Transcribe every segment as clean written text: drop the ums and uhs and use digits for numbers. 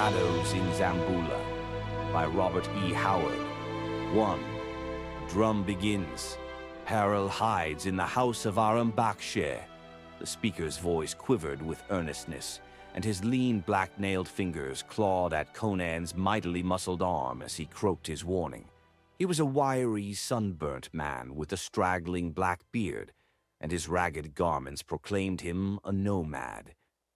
Shadows in Zamboula by Robert E. Howard. 1. Drum begins. Peril hides in the house of Aram Baksheh. The speaker's voice quivered with earnestness, and his lean black-nailed fingers clawed at Conan's mightily muscled arm as he croaked his warning. He was a wiry, sunburnt man with a straggling black beard, and his ragged garments proclaimed him a nomad.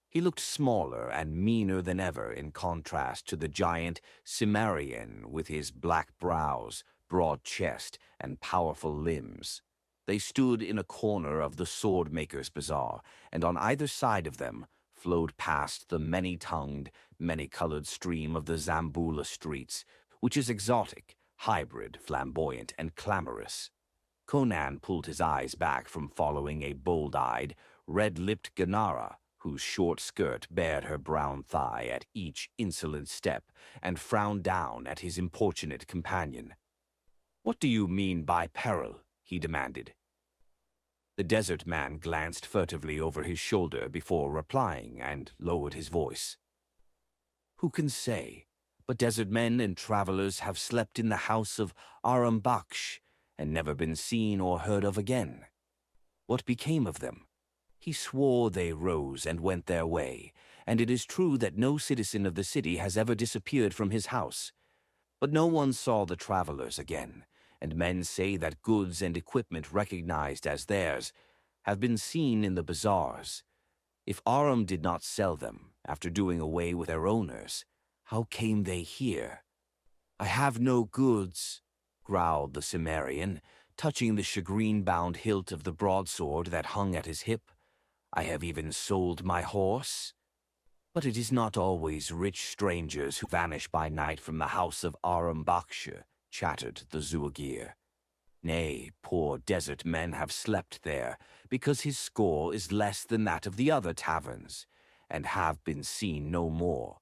He looked smaller and meaner than ever in contrast to the giant Cimmerian with his black brows, broad chest, and powerful limbs. They stood in a corner of the sword-maker's bazaar, and on either side of them flowed past the many-tongued, many-colored stream of the Zamboula streets, which is exotic, hybrid, flamboyant, and clamorous. Conan pulled his eyes back from following a bold-eyed, red-lipped Ghanara, whose short skirt bared her brown thigh at each insolent step, and frowned down at his importunate companion. "What do you mean by peril?" he demanded. The desert man glanced furtively over his shoulder before replying and lowered his voice. "Who can say? But desert men and travelers have slept in the house of Aram Baksh and never been seen or heard of again. What became of them? He swore they rose and went their way, and it is true that no citizen of the city has ever disappeared from his house. But no one saw the travelers again, and men say that goods and equipment recognized as theirs have been seen in the bazaars. If Aram did not sell them after doing away with their owners, how came they here?" "I have no goods," growled the Cimmerian, touching the shagreen-bound hilt of the broadsword that hung at his hip. "I have even sold my horse." "But it is not always rich strangers who vanish by night from the house of Aram Baksheh," chattered the Zuagir. "Nay, poor desert men have slept there, because his score is less than that of the other taverns, and have been seen no more.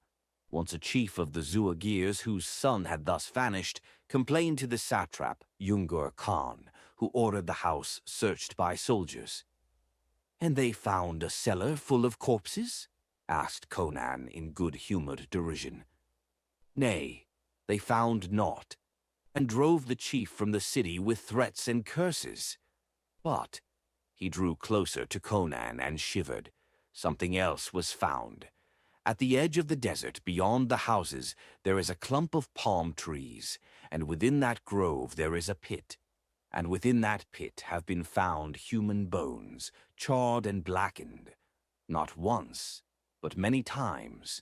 Once a chief of the Zuagirs, whose son had thus vanished, complained to the satrap, Yungur Khan, who ordered the house searched by soldiers." "And they found a cellar full of corpses?" asked Conan in good-humored derision. "Nay, they found naught, and drove the chief from the city with threats and curses. But," he drew closer to Conan and shivered, "something else was found. At the edge of the desert, beyond the houses, there is a clump of palm trees, and within that grove there is a pit. And within that pit have been found human bones, charred and blackened, not once, but many times."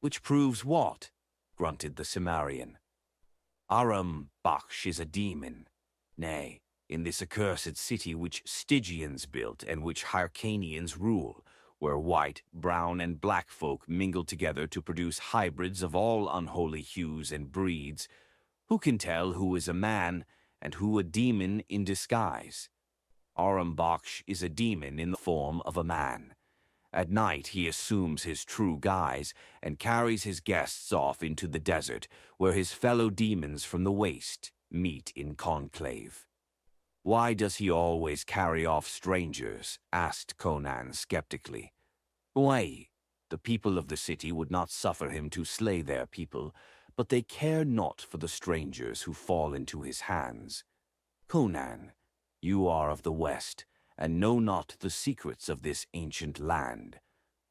"Which proves what?" grunted the Cimmerian. "Aram Baksh is a demon. Nay, in this accursed city which Stygians built and which Hyrcanians rule, where white, brown, and black folk mingle together to produce hybrids of all unholy hues and breeds, who can tell who is a man and who a demon in disguise? Aram Baksh is a demon in the form of a man. At night he assumes his true guise and carries his guests off into the desert, where his fellow demons from the waste meet in conclave." "Why does he always carry off strangers?" asked Conan skeptically. "Why, the people of the city would not suffer him to slay their people, but they care not for the strangers who fall into his hands. Conan, you are of the West, and know not the secrets of this ancient land.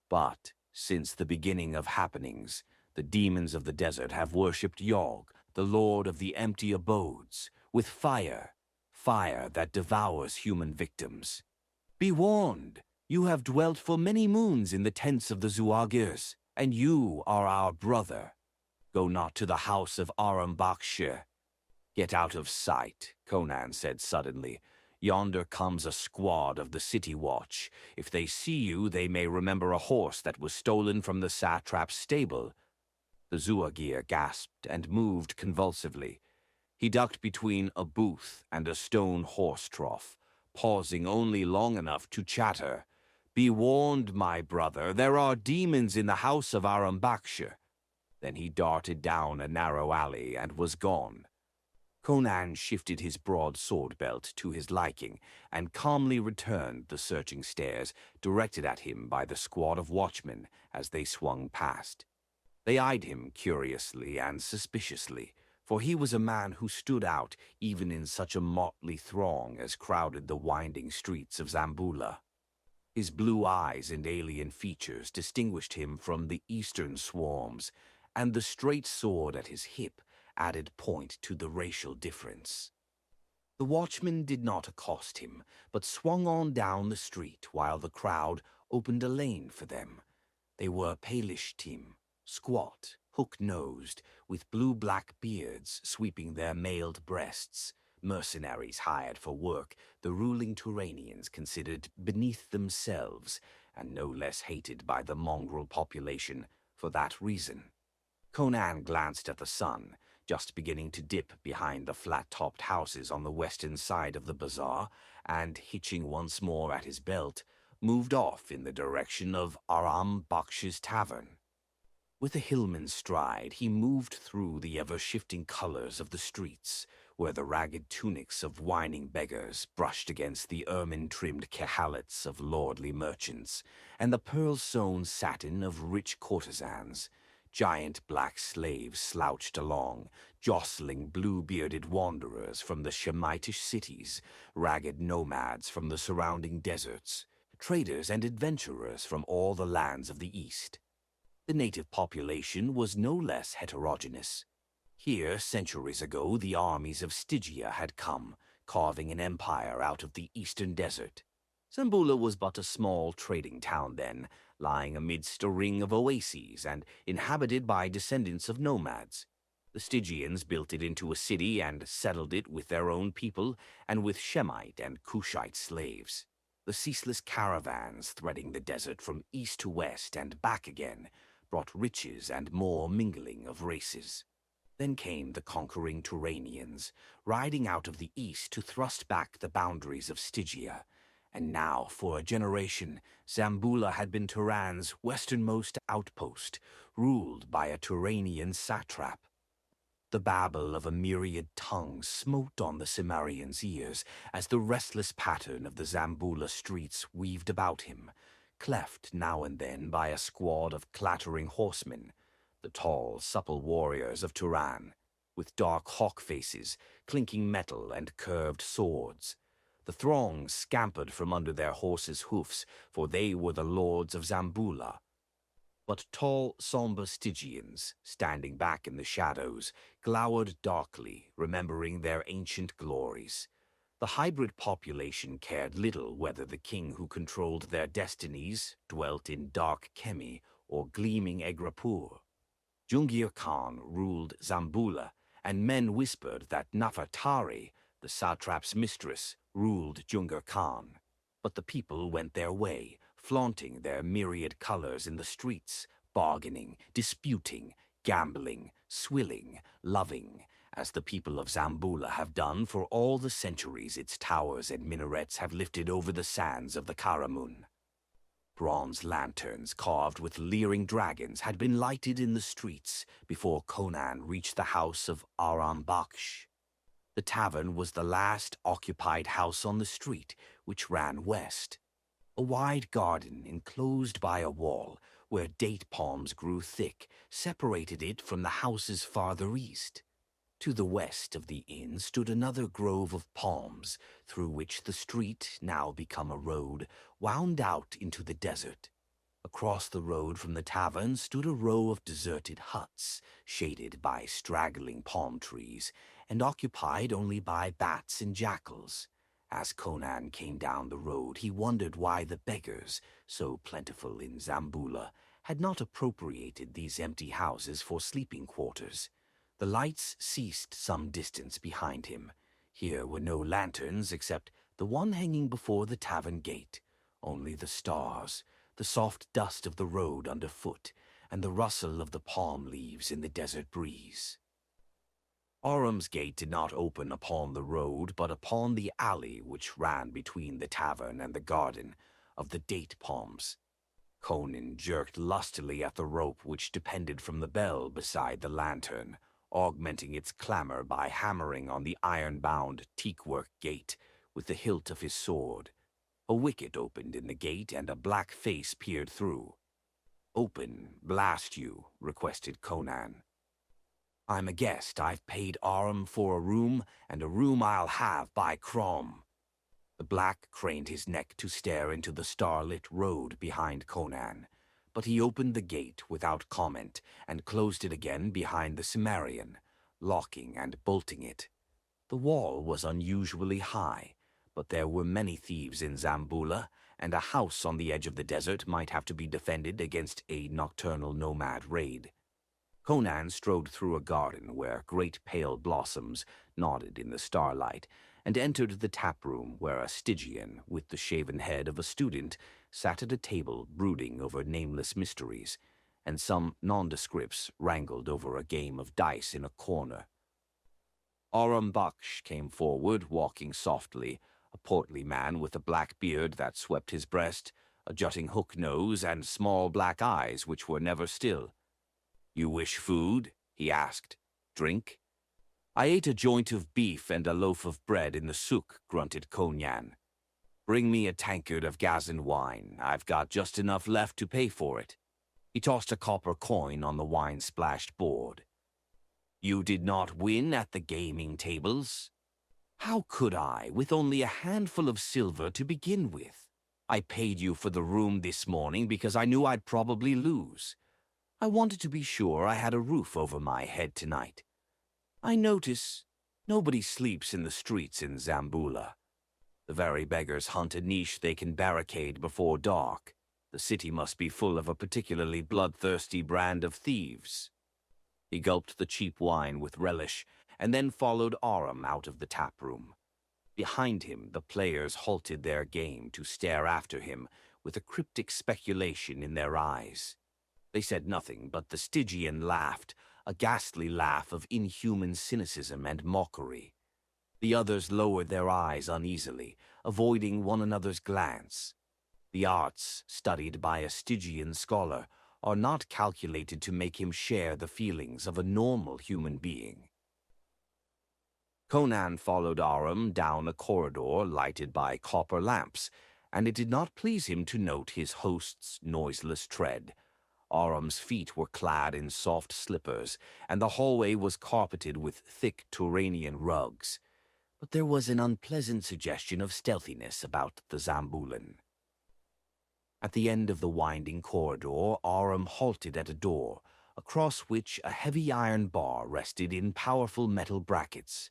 But, since the beginning of happenings, the demons of the desert have worshipped Yog, the lord of the empty abodes, with fire that devours human victims. Be warned, you have dwelt for many moons in the tents of the Zuagirs, and you are our brother. Go not to the house of Aram Baksheh." "Get out of sight," Conan said suddenly. "Yonder comes a squad of the city watch. If they see you, they may remember a horse that was stolen from the satrap's stable." The Zuagir gasped and moved convulsively. He ducked between a booth and a stone horse trough, pausing only long enough to chatter. "Be warned, my brother, there are demons in the house of Aram Baksheh." Then he darted down a narrow alley and was gone. Conan shifted his broad sword belt to his liking and calmly returned the searching stares directed at him by the squad of watchmen as they swung past. They eyed him curiously and suspiciously, for he was a man who stood out even in such a motley throng as crowded the winding streets of Zamboula. His blue eyes and alien features distinguished him from the eastern swarms, and the straight sword at his hip added point to the racial difference. The watchman did not accost him, but swung on down the street while the crowd opened a lane for them. They were a palish team, squat, hook-nosed, with blue-black beards sweeping their mailed breasts, mercenaries hired for work the ruling Turanians considered beneath themselves and no less hated by the mongrel population for that reason. Conan glanced at the sun, just beginning to dip behind the flat-topped houses on the western side of the bazaar, and, hitching once more at his belt, moved off in the direction of Aram Baksh's tavern. With a hillman's stride, he moved through the ever-shifting colors of the streets, where the ragged tunics of whining beggars brushed against the ermine-trimmed kehalets of lordly merchants, and the pearl-sewn satin of rich courtesans. Giant black slaves slouched along, jostling blue-bearded wanderers from the Shemitish cities, ragged nomads from the surrounding deserts, traders and adventurers from all the lands of the East. The native population was no less heterogeneous. Here, centuries ago, the armies of Stygia had come, carving an empire out of the eastern desert. Zamboula was but a small trading town then, lying amidst a ring of oases and inhabited by descendants of nomads. The Stygians built it into a city and settled it with their own people and with Shemite and Cushite slaves. The ceaseless caravans threading the desert from east to west and back again brought riches and more mingling of races. Then came the conquering Turanians, riding out of the east to thrust back the boundaries of Stygia. And now, for a generation, Zamboula had been Turan's westernmost outpost, ruled by a Turanian satrap. The babble of a myriad tongues smote on the Cimmerian's ears as the restless pattern of the Zamboula streets weaved about him, cleft now and then by a squad of clattering horsemen, the tall, supple warriors of Turan, with dark hawk faces, clinking metal and curved swords. The throng scampered from under their horses' hoofs, for they were the lords of Zamboula. But tall, somber Stygians, standing back in the shadows, glowered darkly, remembering their ancient glories. The hybrid population cared little whether the king who controlled their destinies dwelt in dark Kemi or gleaming Egrapur. Jungir Khan ruled Zamboula, and men whispered that Nafatari, the satrap's mistress, ruled Jungir Khan. But the people went their way, flaunting their myriad colors in the streets, bargaining, disputing, gambling, swilling, loving, as the people of Zamboula have done for all the centuries its towers and minarets have lifted over the sands of the Karamun. Bronze lanterns carved with leering dragons had been lighted in the streets before Conan reached the house of Aram Baksh. The tavern was the last occupied house on the street, which ran west. A wide garden enclosed by a wall, where date palms grew thick, separated it from the houses farther east. To the west of the inn stood another grove of palms, through which the street, now become a road, wound out into the desert. Across the road from the tavern stood a row of deserted huts, shaded by straggling palm trees, and occupied only by bats and jackals. As Conan came down the road, he wondered why the beggars, so plentiful in Zamboula, had not appropriated these empty houses for sleeping quarters. The lights ceased some distance behind him. Here were no lanterns except the one hanging before the tavern gate, only the stars, the soft dust of the road underfoot, and the rustle of the palm leaves in the desert breeze. Aram's gate did not open upon the road, but upon the alley which ran between the tavern and the garden of the date palms. Conan jerked lustily at the rope which depended from the bell beside the lantern, augmenting its clamor by hammering on the iron-bound teakwork gate with the hilt of his sword. A wicket opened in the gate, and a black face peered through. "Open, blast you," requested Conan. "I'm a guest. I've paid Aram for a room, and a room I'll have, by Crom." The black craned his neck to stare into the starlit road behind Conan, but he opened the gate without comment and closed it again behind the Cimmerian, locking and bolting it. The wall was unusually high, but there were many thieves in Zamboula, and a house on the edge of the desert might have to be defended against a nocturnal nomad raid. Conan strode through a garden where great pale blossoms nodded in the starlight, and entered the tap room where a Stygian, with the shaven head of a student, sat at a table brooding over nameless mysteries, and some nondescripts wrangled over a game of dice in a corner. Aram Baksh came forward, walking softly, a portly man with a black beard that swept his breast, a jutting hook nose, and small black eyes which were never still. "You wish food?" he asked. "Drink?" "I ate a joint of beef and a loaf of bread in the souk," grunted Conan. "Bring me a tankard of Gazan wine. I've got just enough left to pay for it." He tossed a copper coin on the wine-splashed board. "You did not win at the gaming tables?" "How could I, with only a handful of silver to begin with? I paid you for the room this morning because I knew I'd probably lose. I wanted to be sure I had a roof over my head tonight. I notice nobody sleeps in the streets in Zamboula. The very beggars hunt a niche they can barricade before dark. The city must be full of a particularly bloodthirsty brand of thieves." He gulped the cheap wine with relish, and then followed Aram out of the tap room. Behind him, the players halted their game to stare after him with a cryptic speculation in their eyes. They said nothing, but the Stygian laughed, a ghastly laugh of inhuman cynicism and mockery. The others lowered their eyes uneasily, avoiding one another's glance. The arts, studied by a Stygian scholar, are not calculated to make him share the feelings of a normal human being. Conan followed Aram down a corridor lighted by copper lamps, and it did not please him to note his host's noiseless tread. Aram's feet were clad in soft slippers, and the hallway was carpeted with thick Turanian rugs. But there was an unpleasant suggestion of stealthiness about the Zamboulan. At the end of the winding corridor, Aram halted at a door, across which a heavy iron bar rested in powerful metal brackets.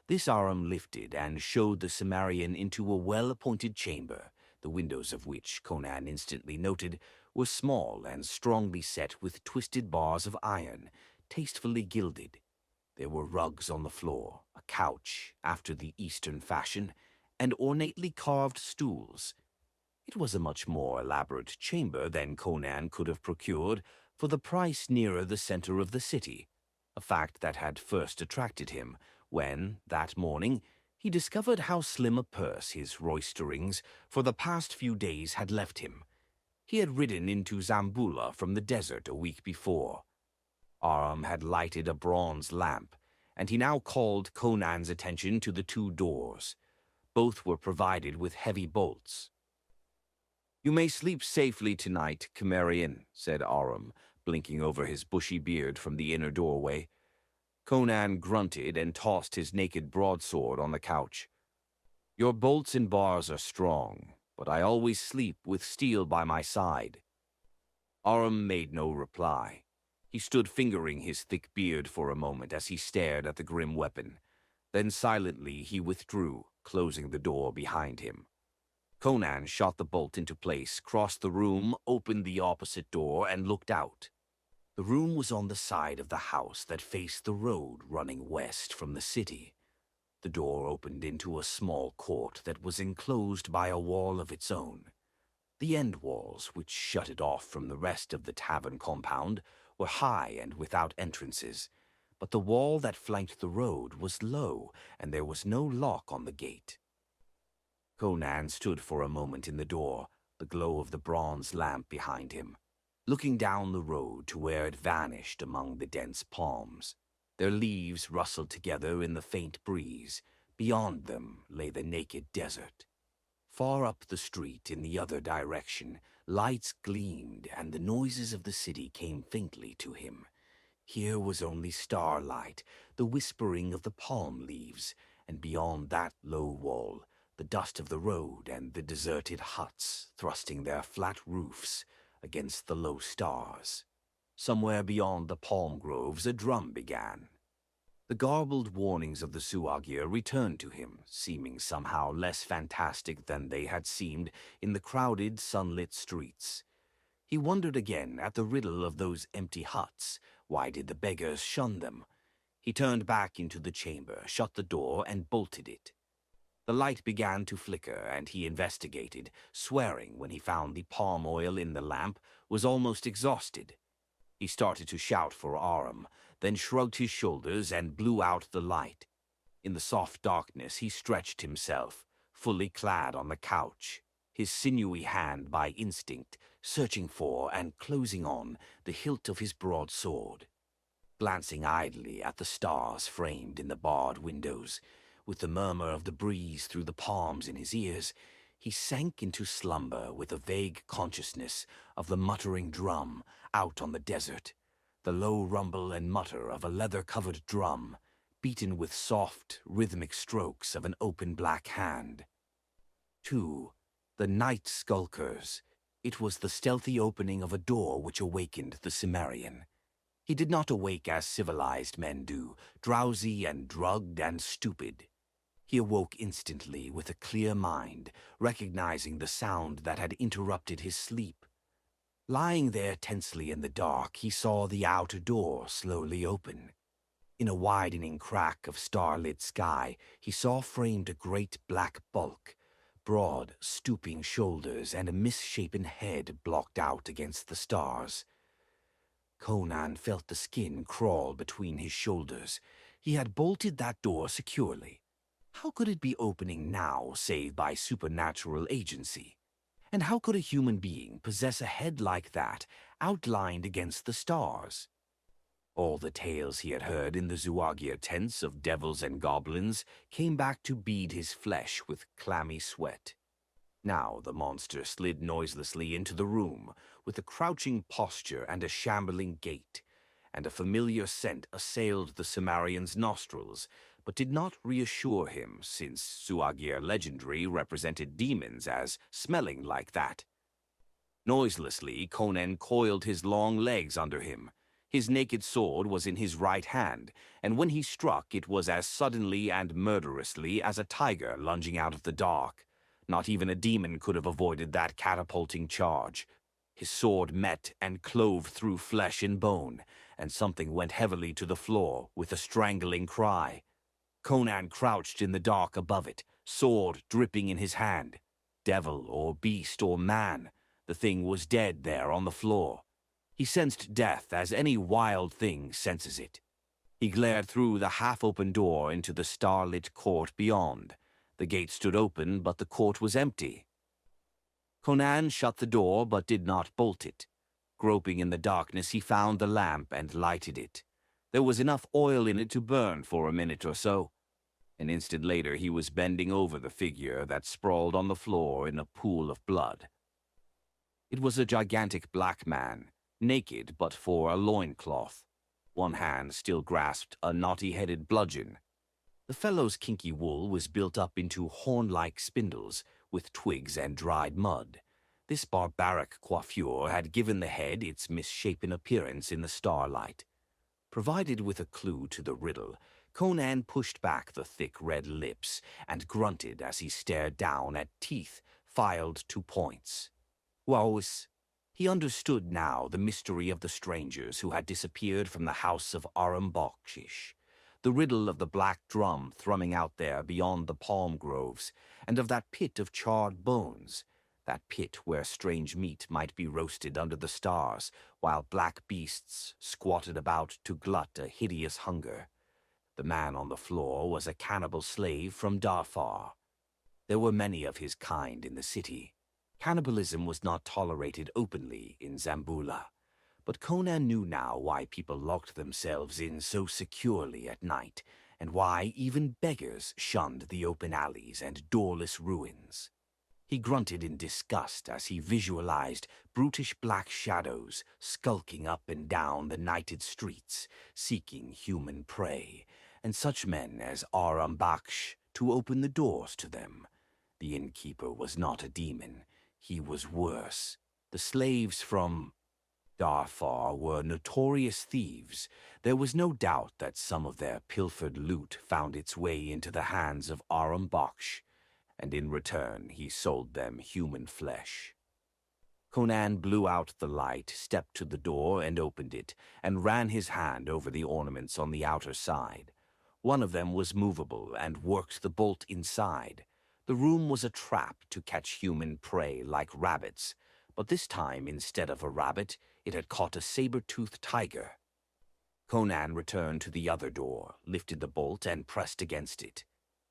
This Aram lifted and showed the Cimmerian into a well-appointed chamber, the windows of which, Conan instantly noted, were small and strongly set with twisted bars of iron, tastefully gilded. There were rugs on the floor, a couch, after the Eastern fashion, and ornately carved stools. It was a much more elaborate chamber than Conan could have procured for the price nearer the center of the city, a fact that had first attracted him when, that morning, he discovered how slim a purse his roisterings for the past few days had left him. He had ridden into Zamboula from the desert a week before. Aram had lighted a bronze lamp, and he now called Conan's attention to the two doors. Both were provided with heavy bolts. "You may sleep safely tonight, Cimmerian," said Aram, blinking over his bushy beard from the inner doorway. Conan grunted and tossed his naked broadsword on the couch. "Your bolts and bars are strong, but I always sleep with steel by my side." Aram made no reply. He stood fingering his thick beard for a moment as he stared at the grim weapon. Then silently he withdrew, closing the door behind him. Conan shot the bolt into place, crossed the room, opened the opposite door, and looked out. The room was on the side of the house that faced the road running west from the city. The door opened into a small court that was enclosed by a wall of its own. The end walls, which shut it off from the rest of the tavern compound, were high and without entrances, but the wall that flanked the road was low, and there was no lock on the gate. Conan stood for a moment in the door, the glow of the bronze lamp behind him, looking down the road to where it vanished among the dense palms. Their leaves rustled together in the faint breeze. Beyond them lay the naked desert. Far up the street in the other direction, lights gleamed and the noises of the city came faintly to him. Here was only starlight, the whispering of the palm leaves, and beyond that low wall, the dust of the road and the deserted huts thrusting their flat roofs against the low stars. Somewhere beyond the palm groves a drum began. The garbled warnings of the Suagir returned to him, seeming somehow less fantastic than they had seemed in the crowded, sunlit streets. He wondered again at the riddle of those empty huts. Why did the beggars shun them? He turned back into the chamber, shut the door, and bolted it. The light began to flicker, and he investigated, swearing when he found the palm oil in the lamp was almost exhausted. He started to shout for Aram, then shrugged his shoulders and blew out the light. In the soft darkness he stretched himself, fully clad on the couch, his sinewy hand by instinct searching for and closing on the hilt of his broadsword. Glancing idly at the stars framed in the barred windows, with the murmur of the breeze through the palms in his ears, he sank into slumber with a vague consciousness of the muttering drum out on the desert, the low rumble and mutter of a leather-covered drum, beaten with soft, rhythmic strokes of an open black hand. 2. The night Skulkers. It was the stealthy opening of a door which awakened the Cimmerian. He did not awake as civilized men do, drowsy and drugged and stupid. He awoke instantly with a clear mind, recognizing the sound that had interrupted his sleep. Lying there tensely in the dark, he saw the outer door slowly open. In a widening crack of starlit sky, he saw framed a great black bulk, broad, stooping shoulders and a misshapen head blocked out against the stars. Conan felt the skin crawl between his shoulders. He had bolted that door securely. How could it be opening now save by supernatural agency? And how could a human being possess a head like that, outlined against the stars? All the tales he had heard in the Zuagir tents of devils and goblins came back to bead his flesh with clammy sweat. Now the monster slid noiselessly into the room, with a crouching posture and a shambling gait, and a familiar scent assailed the Cimmerian's nostrils, but did not reassure him, since Zuagir legendary represented demons as smelling like that. Noiselessly, Conan coiled his long legs under him. His naked sword was in his right hand, and when he struck it was as suddenly and murderously as a tiger lunging out of the dark. Not even a demon could have avoided that catapulting charge. His sword met and clove through flesh and bone, and something went heavily to the floor with a strangling cry. Conan crouched in the dark above it, sword dripping in his hand. Devil or beast or man, the thing was dead there on the floor. He sensed death as any wild thing senses it. He glared through the half-open door into the starlit court beyond. The gate stood open, but the court was empty. Conan shut the door but did not bolt it. Groping in the darkness, he found the lamp and lighted it. There was enough oil in it to burn for a minute or so. An instant later, he was bending over the figure that sprawled on the floor in a pool of blood. It was a gigantic black man, naked but for a loincloth. One hand still grasped a knotty-headed bludgeon. The fellow's kinky wool was built up into horn-like spindles with twigs and dried mud. This barbaric coiffure had given the head its misshapen appearance in the starlight. Provided with a clue to the riddle, Conan pushed back the thick red lips and grunted as he stared down at teeth filed to points. Woes! He understood now the mystery of the strangers who had disappeared from the house of Aram, the riddle of the black drum thrumming out there beyond the palm groves, and of that pit of charred bones, that pit where strange meat might be roasted under the stars, while black beasts squatted about to glut a hideous hunger. The man on the floor was a cannibal slave from Darfar. There were many of his kind in the city. Cannibalism was not tolerated openly in Zamboula, but Conan knew now why people locked themselves in so securely at night, and why even beggars shunned the open alleys and doorless ruins. He grunted in disgust as he visualized brutish black shadows skulking up and down the nighted streets, seeking human prey, and such men as Aram Baksh to open the doors to them. The innkeeper was not a demon. He was worse. The slaves from Darfar were notorious thieves. There was no doubt that some of their pilfered loot found its way into the hands of Aram Baksh, and in return he sold them human flesh. Conan blew out the light, stepped to the door and opened it, and ran his hand over the ornaments on the outer side. One of them was movable and worked the bolt inside. The room was a trap to catch human prey like rabbits, but this time, instead of a rabbit, it had caught a saber-toothed tiger. Conan returned to the other door, lifted the bolt, and pressed against it.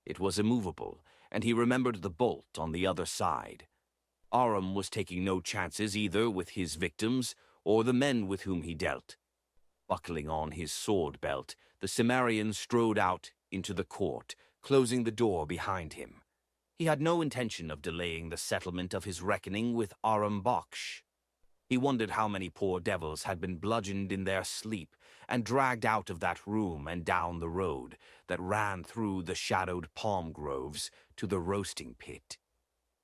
It was immovable, and he remembered the bolt on the other side. Aram was taking no chances either with his victims or the men with whom he dealt. Buckling on his sword belt, the Cimmerian strode out into the court, closing the door behind him. He had no intention of delaying the settlement of his reckoning with Aram Baksh. He wondered how many poor devils had been bludgeoned in their sleep and dragged out of that room and down the road that ran through the shadowed palm groves to the roasting pit.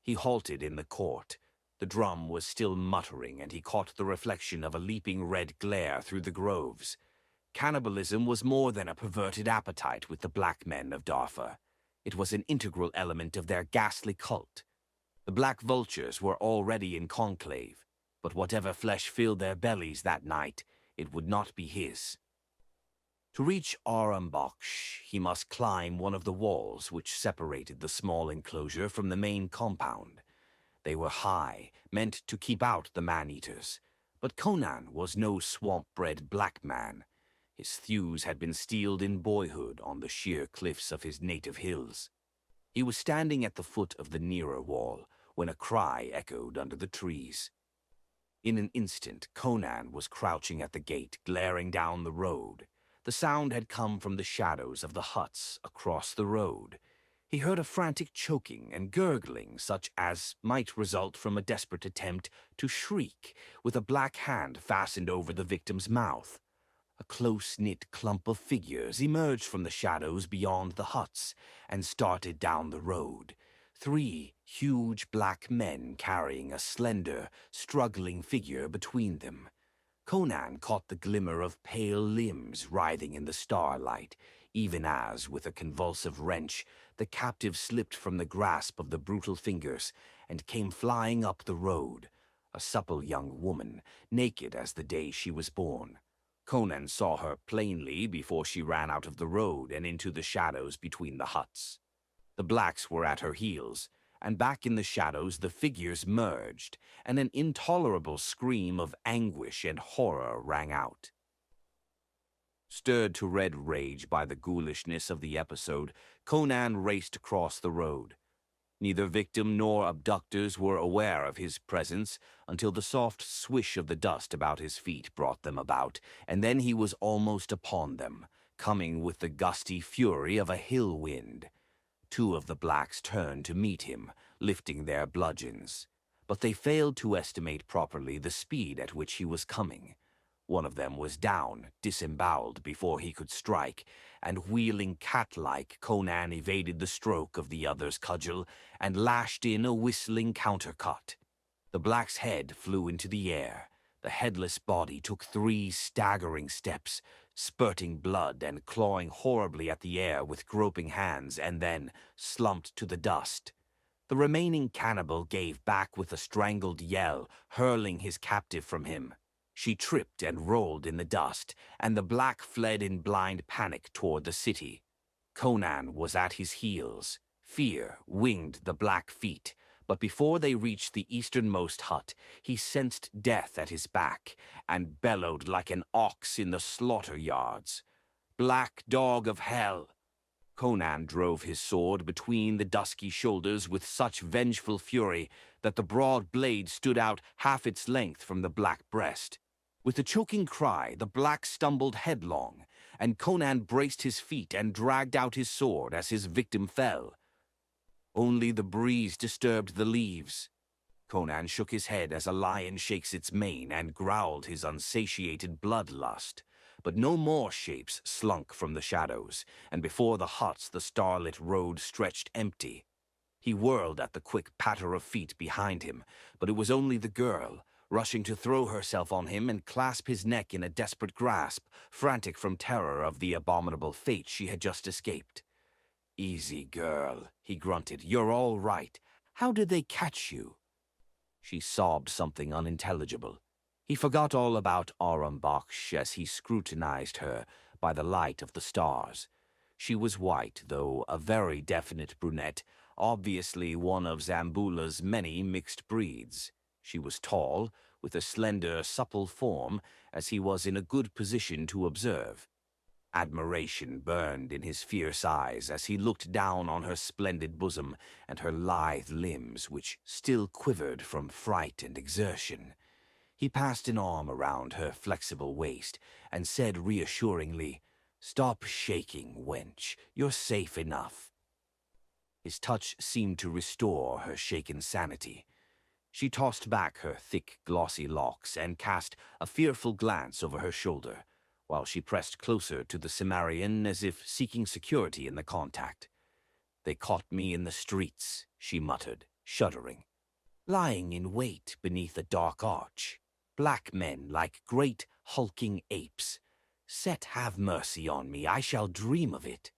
He halted in the court. The drum was still muttering, and he caught the reflection of a leaping red glare through the groves. Cannibalism was more than a perverted appetite with the black men of Darfur. It was an integral element of their ghastly cult. The black vultures were already in conclave, but whatever flesh filled their bellies that night, it would not be his. To reach Aram Baksh, he must climb one of the walls which separated the small enclosure from the main compound. They were high, meant to keep out the man-eaters, but Conan was no swamp-bred black man. His thews had been steeled in boyhood on the sheer cliffs of his native hills. He was standing at the foot of the nearer wall when a cry echoed under the trees. In an instant, Conan was crouching at the gate, glaring down the road. The sound had come from the shadows of the huts across the road. He heard a frantic choking and gurgling such as might result from a desperate attempt to shriek with a black hand fastened over the victim's mouth. A close-knit clump of figures emerged from the shadows beyond the huts and started down the road. 3 huge black men carrying a slender, struggling figure between them. Conan caught the glimmer of pale limbs writhing in the starlight, even as, with a convulsive wrench, the captive slipped from the grasp of the brutal fingers and came flying up the road, a supple young woman, naked as the day she was born. Conan saw her plainly before she ran out of the road and into the shadows between the huts. The blacks were at her heels, and back in the shadows the figures merged, and an intolerable scream of anguish and horror rang out. Stirred to red rage by the ghoulishness of the episode, Conan raced across the road. Neither victim nor abductors were aware of his presence until the soft swish of the dust about his feet brought them about, and then he was almost upon them, coming with the gusty fury of a hill wind. 2 of the blacks turned to meet him, lifting their bludgeons, but they failed to estimate properly the speed at which he was coming. One of them was down, disemboweled before he could strike, and wheeling cat-like, Conan evaded the stroke of the other's cudgel and lashed in a whistling countercut. The black's head flew into the air. The headless body took 3 staggering steps, spurting blood and clawing horribly at the air with groping hands, and then slumped to the dust. The remaining cannibal gave back with a strangled yell, hurling his captive from him. She tripped and rolled in the dust, and the black fled in blind panic toward the city. Conan was at his heels. Fear winged the black feet, but before they reached the easternmost hut, he sensed death at his back and bellowed like an ox in the slaughter yards. "Black dog of hell!" Conan drove his sword between the dusky shoulders with such vengeful fury that the broad blade stood out half its length from the black breast. With a choking cry, the black stumbled headlong, and Conan braced his feet and dragged out his sword as his victim fell. Only the breeze disturbed the leaves. Conan shook his head as a lion shakes its mane and growled his unsatiated bloodlust. But no more shapes slunk from the shadows, and before the huts the starlit road stretched empty. He whirled at the quick patter of feet behind him, but it was only the girl, rushing to throw herself on him and clasp his neck in a desperate grasp, frantic from terror of the abominable fate she had just escaped. "Easy, girl," he grunted. "You're all right. How did they catch you?" She sobbed something unintelligible. He forgot all about Aram Baksh as he scrutinized her by the light of the stars. She was white, though a very definite brunette, obviously one of Zamboula's many mixed breeds. She was tall, with a slender, supple form, as he was in a good position to observe. Admiration burned in his fierce eyes as he looked down on her splendid bosom and her lithe limbs, which still quivered from fright and exertion. He passed an arm around her flexible waist and said reassuringly, "Stop shaking, wench. You're safe enough." His touch seemed to restore her shaken sanity. She tossed back her thick, glossy locks and cast a fearful glance over her shoulder, while she pressed closer to the Cimmerian as if seeking security in the contact. "They caught me in the streets," she muttered, shuddering. "Lying in wait beneath a dark arch. Black men like great hulking apes. Set have mercy on me, I shall dream of it."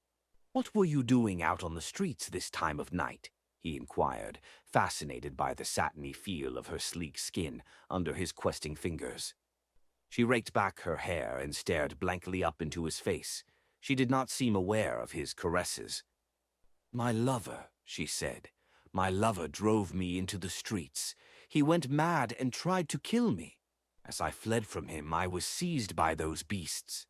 "What were you doing out on the streets this time of night?" he inquired, fascinated by the satiny feel of her sleek skin under his questing fingers. She raked back her hair and stared blankly up into his face. She did not seem aware of his caresses. "My lover," she said. "My lover drove me into the streets. He went mad and tried to kill me. As I fled from him, I was seized by those beasts."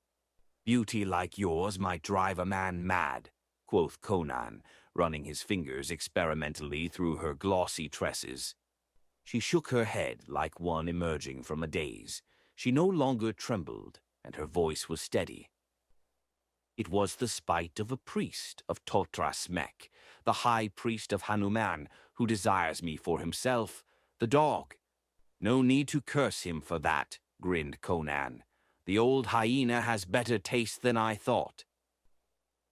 "Beauty like yours might drive a man mad," quoth Conan, running his fingers experimentally through her glossy tresses. She shook her head like one emerging from a daze. She no longer trembled, and her voice was steady. "It was the spite of a priest of Totras Mek, the high priest of Hanuman, who desires me for himself, the dog." "No need to curse him for that," grinned Conan. "The old hyena has better taste than I thought."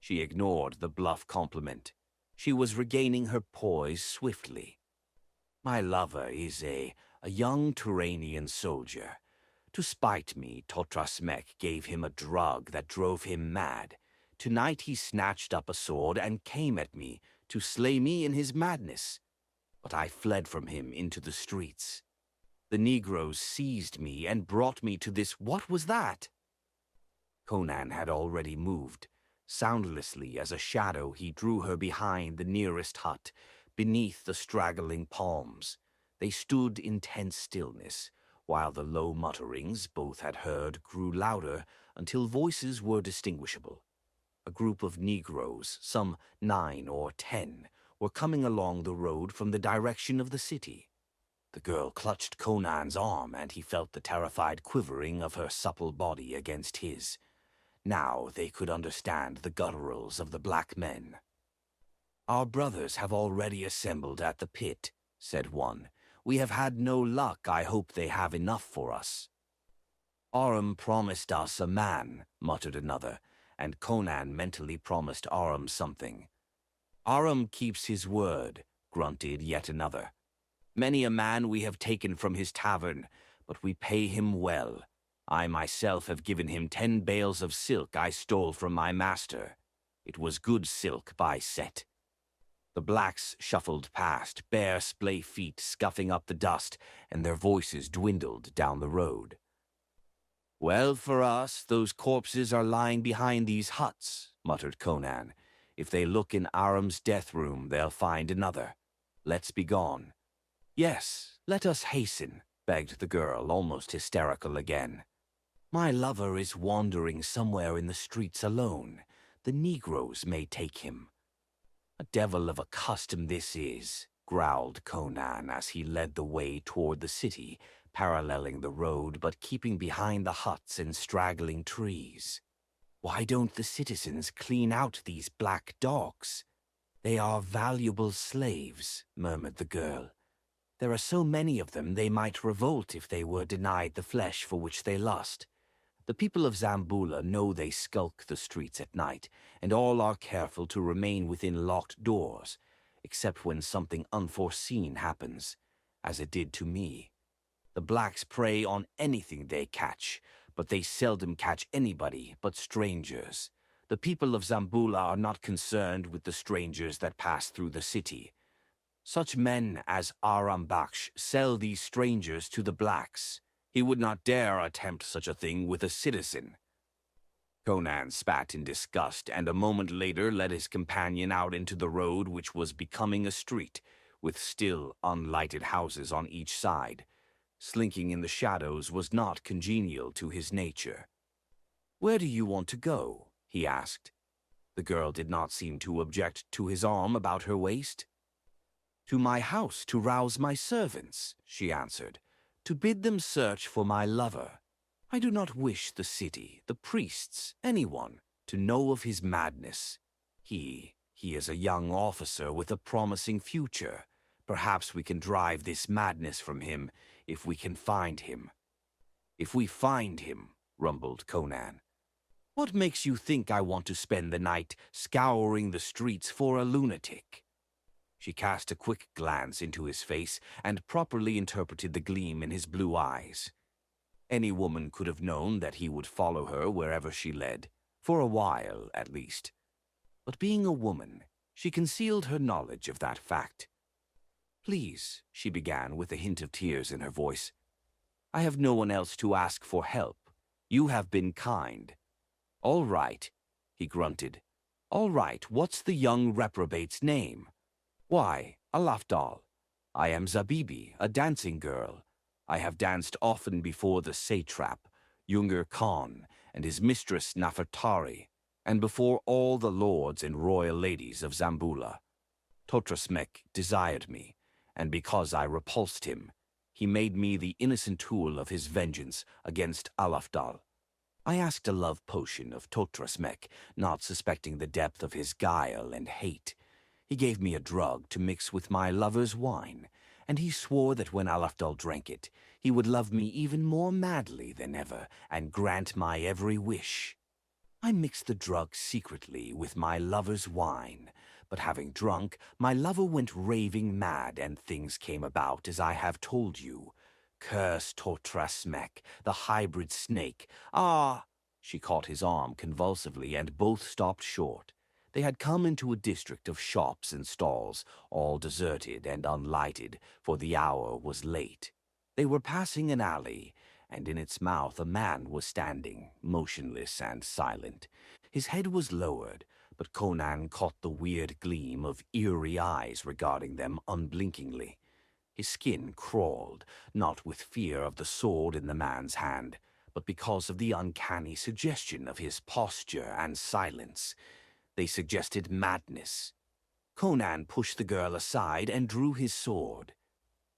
She ignored the bluff compliment. She was regaining her poise swiftly. "My lover is a young Turanian soldier. To spite me, Totras Mek gave him a drug that drove him mad. Tonight he snatched up a sword and came at me to slay me in his madness. But I fled from him into the streets. The Negroes seized me and brought me to this—" "What was that?" Conan had already moved. Soundlessly as a shadow, he drew her behind the nearest hut, beneath the straggling palms. They stood in tense stillness, while the low mutterings both had heard grew louder until voices were distinguishable. A group of Negroes, some 9 or 10, were coming along the road from the direction of the city. The girl clutched Conan's arm, and he felt the terrified quivering of her supple body against his. Now they could understand the gutturals of the black men. "Our brothers have already assembled at the pit," said one. "We have had no luck. I hope they have enough for us." "Aram promised us a man," muttered another, and Conan mentally promised Aram something. "Aram keeps his word," grunted yet another. "Many a man we have taken from his tavern, but we pay him well. I myself have given him 10 bales of silk I stole from my master. It was good silk by set." The blacks shuffled past, bare splay feet scuffing up the dust, and their voices dwindled down the road. "Well for us, those corpses are lying behind these huts," muttered Conan. "If they look in Aram's death room, they'll find another. Let's be gone." "Yes, let us hasten," begged the girl, almost hysterical again. "My lover is wandering somewhere in the streets alone. The Negroes may take him." "A devil of a custom this is," growled Conan as he led the way toward the city, paralleling the road but keeping behind the huts and straggling trees. "Why don't the citizens clean out these black dogs?" "They are valuable slaves," murmured the girl. "There are so many of them they might revolt if they were denied the flesh for which they lust. The people of Zamboula know they skulk the streets at night, and all are careful to remain within locked doors, except when something unforeseen happens, as it did to me. The blacks prey on anything they catch, but they seldom catch anybody but strangers. The people of Zamboula are not concerned with the strangers that pass through the city. Such men as Baksh sell these strangers to the blacks. He would not dare attempt such a thing with a citizen." Conan spat in disgust, and a moment later led his companion out into the road, which was becoming a street, with still unlighted houses on each side. Slinking in the shadows was not congenial to his nature. "Where do you want to go?" he asked. The girl did not seem to object to his arm about her waist. "To my house to rouse my servants," she answered, "to bid them search for my lover. I do not wish the city, the priests, anyone, to know of his madness. He is a young officer with a promising future. Perhaps we can drive this madness from him if we can find him." "If we find him," rumbled Conan. "What makes you think I want to spend the night scouring the streets for a lunatic?" She cast a quick glance into his face and properly interpreted the gleam in his blue eyes. Any woman could have known that he would follow her wherever she led, for a while at least. But being a woman, she concealed her knowledge of that fact. "Please," she began with a hint of tears in her voice, "I have no one else to ask for help. You have been kind." "All right," he grunted. "All right, what's the young reprobate's name?" "Why, Alafdal. I am Zabibi, a dancing girl. I have danced often before the satrap, Younger Khan, and his mistress Nafertari, and before all the lords and royal ladies of Zamboula. Totrasmek desired me, and because I repulsed him, he made me the innocent tool of his vengeance against Alafdal. I asked a love potion of Totrasmek, not suspecting the depth of his guile and hate. He gave me a drug to mix with my lover's wine, and he swore that when Alafdal drank it, he would love me even more madly than ever and grant my every wish. I mixed the drug secretly with my lover's wine, but having drunk, my lover went raving mad and things came about as I have told you. Curse Totrasmek, the hybrid snake. Ah!" She caught his arm convulsively and both stopped short. They had come into a district of shops and stalls, all deserted and unlighted, for the hour was late. They were passing an alley, and in its mouth a man was standing, motionless and silent. His head was lowered, but Conan caught the weird gleam of eerie eyes regarding them unblinkingly. His skin crawled, not with fear of the sword in the man's hand, but because of the uncanny suggestion of his posture and silence. They suggested madness. Conan pushed the girl aside and drew his sword.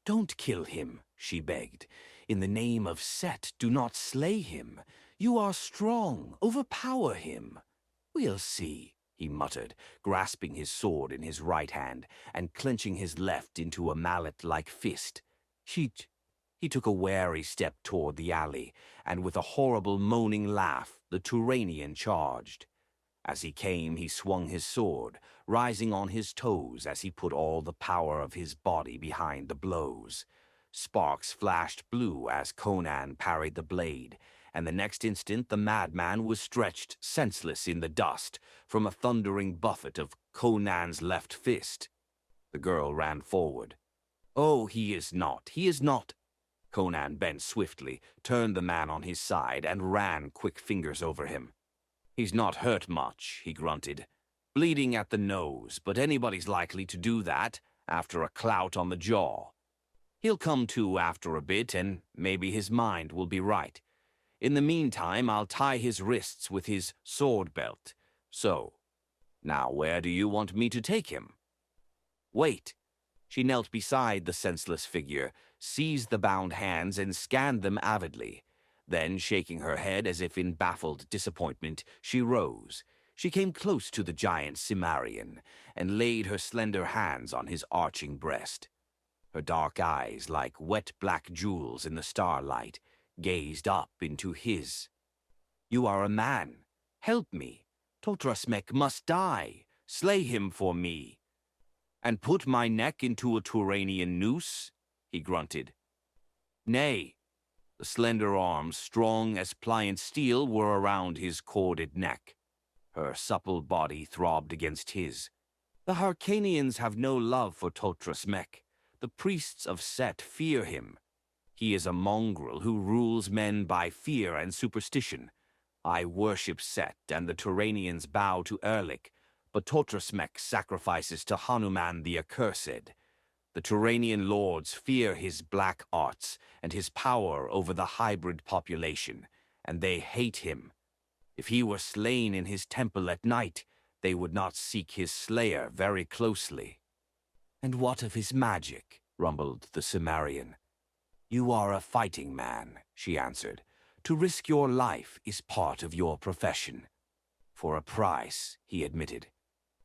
"Don't kill him," she begged. "In the name of Set, do not slay him. You are strong. Overpower him." "We'll see," he muttered, grasping his sword in his right hand and clenching his left into a mallet-like fist. He took a wary step toward the alley, and with a horrible moaning laugh, the Turanian charged. As he came, he swung his sword, rising on his toes as he put all the power of his body behind the blows. Sparks flashed blue as Conan parried the blade, and the next instant the madman was stretched senseless in the dust from a thundering buffet of Conan's left fist. The girl ran forward. "Oh, he is not, he is not." Conan bent swiftly, turned the man on his side, and ran quick fingers over him. "He's not hurt much," he grunted. "Bleeding at the nose, but anybody's likely to do that after a clout on the jaw. He'll come to after a bit, and maybe his mind will be right. In the meantime, I'll tie his wrists with his sword belt. So, now where do you want me to take him?" "Wait." She knelt beside the senseless figure, seized the bound hands, and scanned them avidly. Then, shaking her head as if in baffled disappointment, she rose. She came close to the giant Cimmerian and laid her slender hands on his arching breast. Her dark eyes, like wet black jewels in the starlight, gazed up into his. "You are a man. Help me. Totrasmek must die. Slay him for me." "And put my neck into a Turanian noose?" he grunted. "Nay." The slender arms, strong as pliant steel, were around his corded neck. Her supple body throbbed against his. "The Harkanians have no love for Totrasmek. The priests of Set fear him. He is a mongrel who rules men by fear and superstition. I worship Set, and the Turanians bow to Erlik, but Totrasmek sacrifices to Hanuman the Accursed. The Turanian lords fear his black arts and his power over the hybrid population, and they hate him. If he were slain in his temple at night, they would not seek his slayer very closely." "And what of his magic?" rumbled the Cimmerian. "You are a fighting man," she answered. "To risk your life is part of your profession." "For a price," he admitted.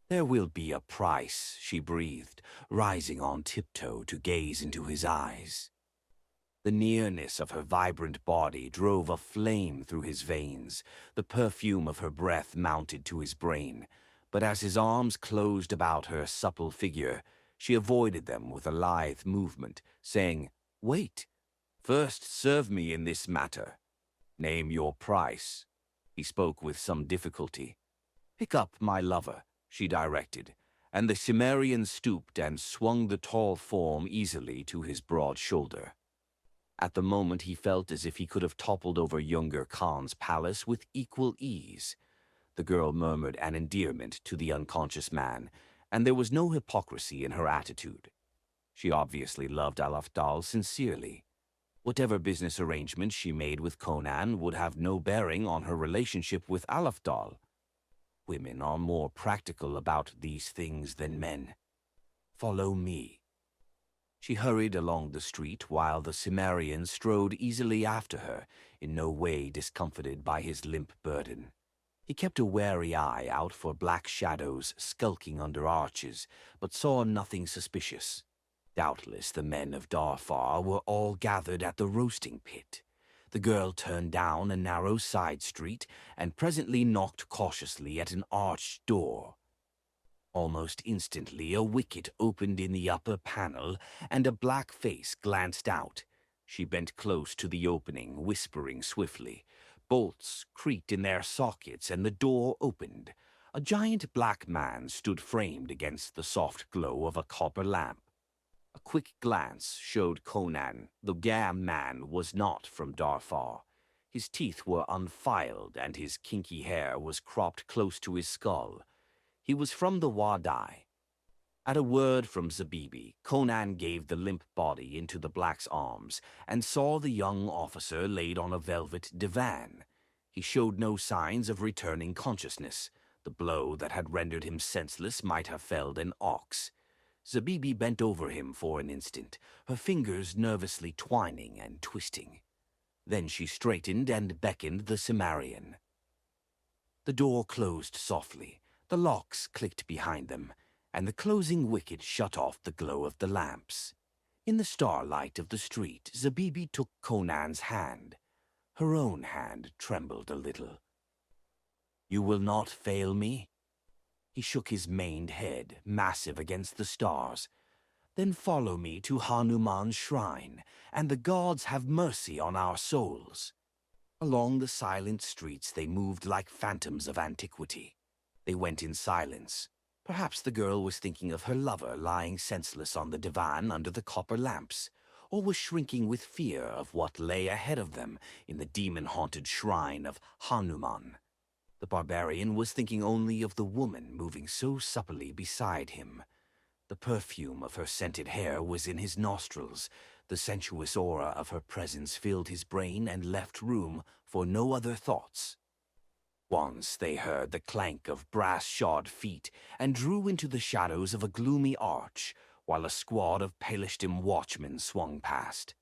"There will be a price," she breathed, rising on tiptoe to gaze into his eyes. The nearness of her vibrant body drove a flame through his veins. The perfume of her breath mounted to his brain, but as his arms closed about her supple figure, she avoided them with a lithe movement, saying, "Wait. First serve me in this matter. Name your price." He spoke with some difficulty. "Pick up my lover," she directed, and the Cimmerian stooped and swung the tall form easily to his broad shoulder. At the moment he felt as if he could have toppled over younger Khan's palace with equal ease. The girl murmured an endearment to the unconscious man, and there was no hypocrisy in her attitude. She obviously loved Alafdal sincerely. Whatever business arrangements she made with Conan would have no bearing on her relationship with Alafdal. Women are more practical about these things than men. "Follow me." She hurried along the street while the Cimmerian strode easily after her, in no way discomfited by his limp burden. He kept a wary eye out for black shadows skulking under arches, but saw nothing suspicious. Doubtless the men of Darfar were all gathered at the roasting pit. The girl turned down a narrow side street and presently knocked cautiously at an arched door. Almost instantly a wicket opened in the upper panel, and a black face glanced out. She bent close to the opening, whispering swiftly. Bolts creaked in their sockets, and the door opened. A giant black man stood framed against the soft glow of a copper lamp. A quick glance showed Conan the gam man was not from Darfar. His teeth were unfiled, and his kinky hair was cropped close to his skull. He was from the Wadai. At a word from Zabibi, Conan gave the limp body into the black's arms and saw the young officer laid on a velvet divan. He showed no signs of returning consciousness. The blow that had rendered him senseless might have felled an ox. Zabibi bent over him for an instant, her fingers nervously twining and twisting. Then she straightened and beckoned the Cimmerian. The door closed softly. The locks clicked behind them, and the closing wicket shut off the glow of the lamps. In the starlight of the street, Zabibi took Conan's hand. Her own hand trembled a little. "You will not fail me?" He shook his maned head, massive against the stars. "Then follow me to Hanuman's shrine, and the gods have mercy on our souls." Along the silent streets they moved like phantoms of antiquity. They went in silence. Perhaps the girl was thinking of her lover lying senseless on the divan under the copper lamps, or was shrinking with fear of what lay ahead of them in the demon-haunted shrine of Hanuman. The barbarian was thinking only of the woman moving so supplely beside him. The perfume of her scented hair was in his nostrils. The sensuous aura of her presence filled his brain and left room for no other thoughts. Once they heard the clank of brass-shod feet and drew into the shadows of a gloomy arch, while a squad of Palestine watchmen swung past.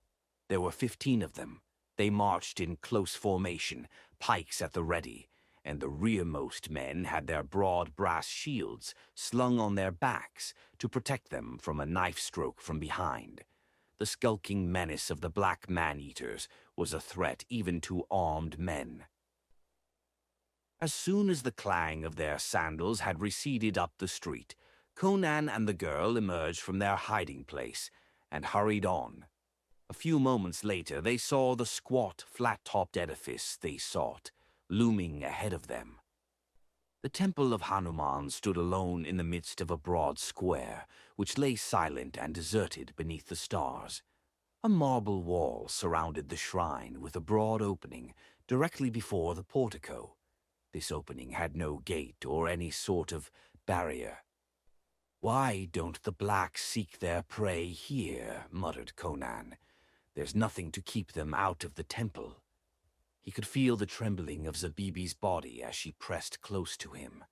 There were 15 of them. They marched in close formation, pikes at the ready, and the rearmost men had their broad brass shields slung on their backs to protect them from a knife stroke from behind. The skulking menace of the black man-eaters was a threat even to armed men. As soon as the clang of their sandals had receded up the street, Conan and the girl emerged from their hiding place and hurried on. A few moments later, they saw the squat, flat-topped edifice they sought, looming ahead of them. The temple of Hanuman stood alone in the midst of a broad square, which lay silent and deserted beneath the stars. A marble wall surrounded the shrine with a broad opening directly before the portico. This opening had no gate or any sort of barrier. "Why don't the blacks seek their prey here?" muttered Conan. "There's nothing to keep them out of the temple." He could feel the trembling of Zabibi's body as she pressed close to him.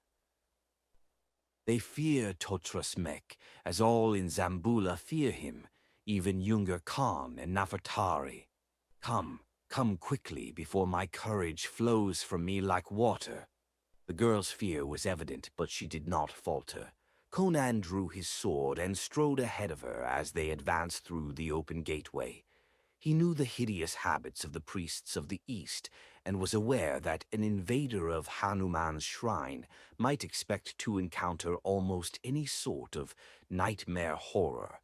"They fear Totras Mek, as all in Zamboula fear him, even Younger Khan and Nafertari. Come quickly before my courage flows from me like water." The girl's fear was evident, but she did not falter. Conan drew his sword and strode ahead of her as they advanced through the open gateway. He knew the hideous habits of the priests of the East and was aware that an invader of Hanuman's shrine might expect to encounter almost any sort of nightmare horror.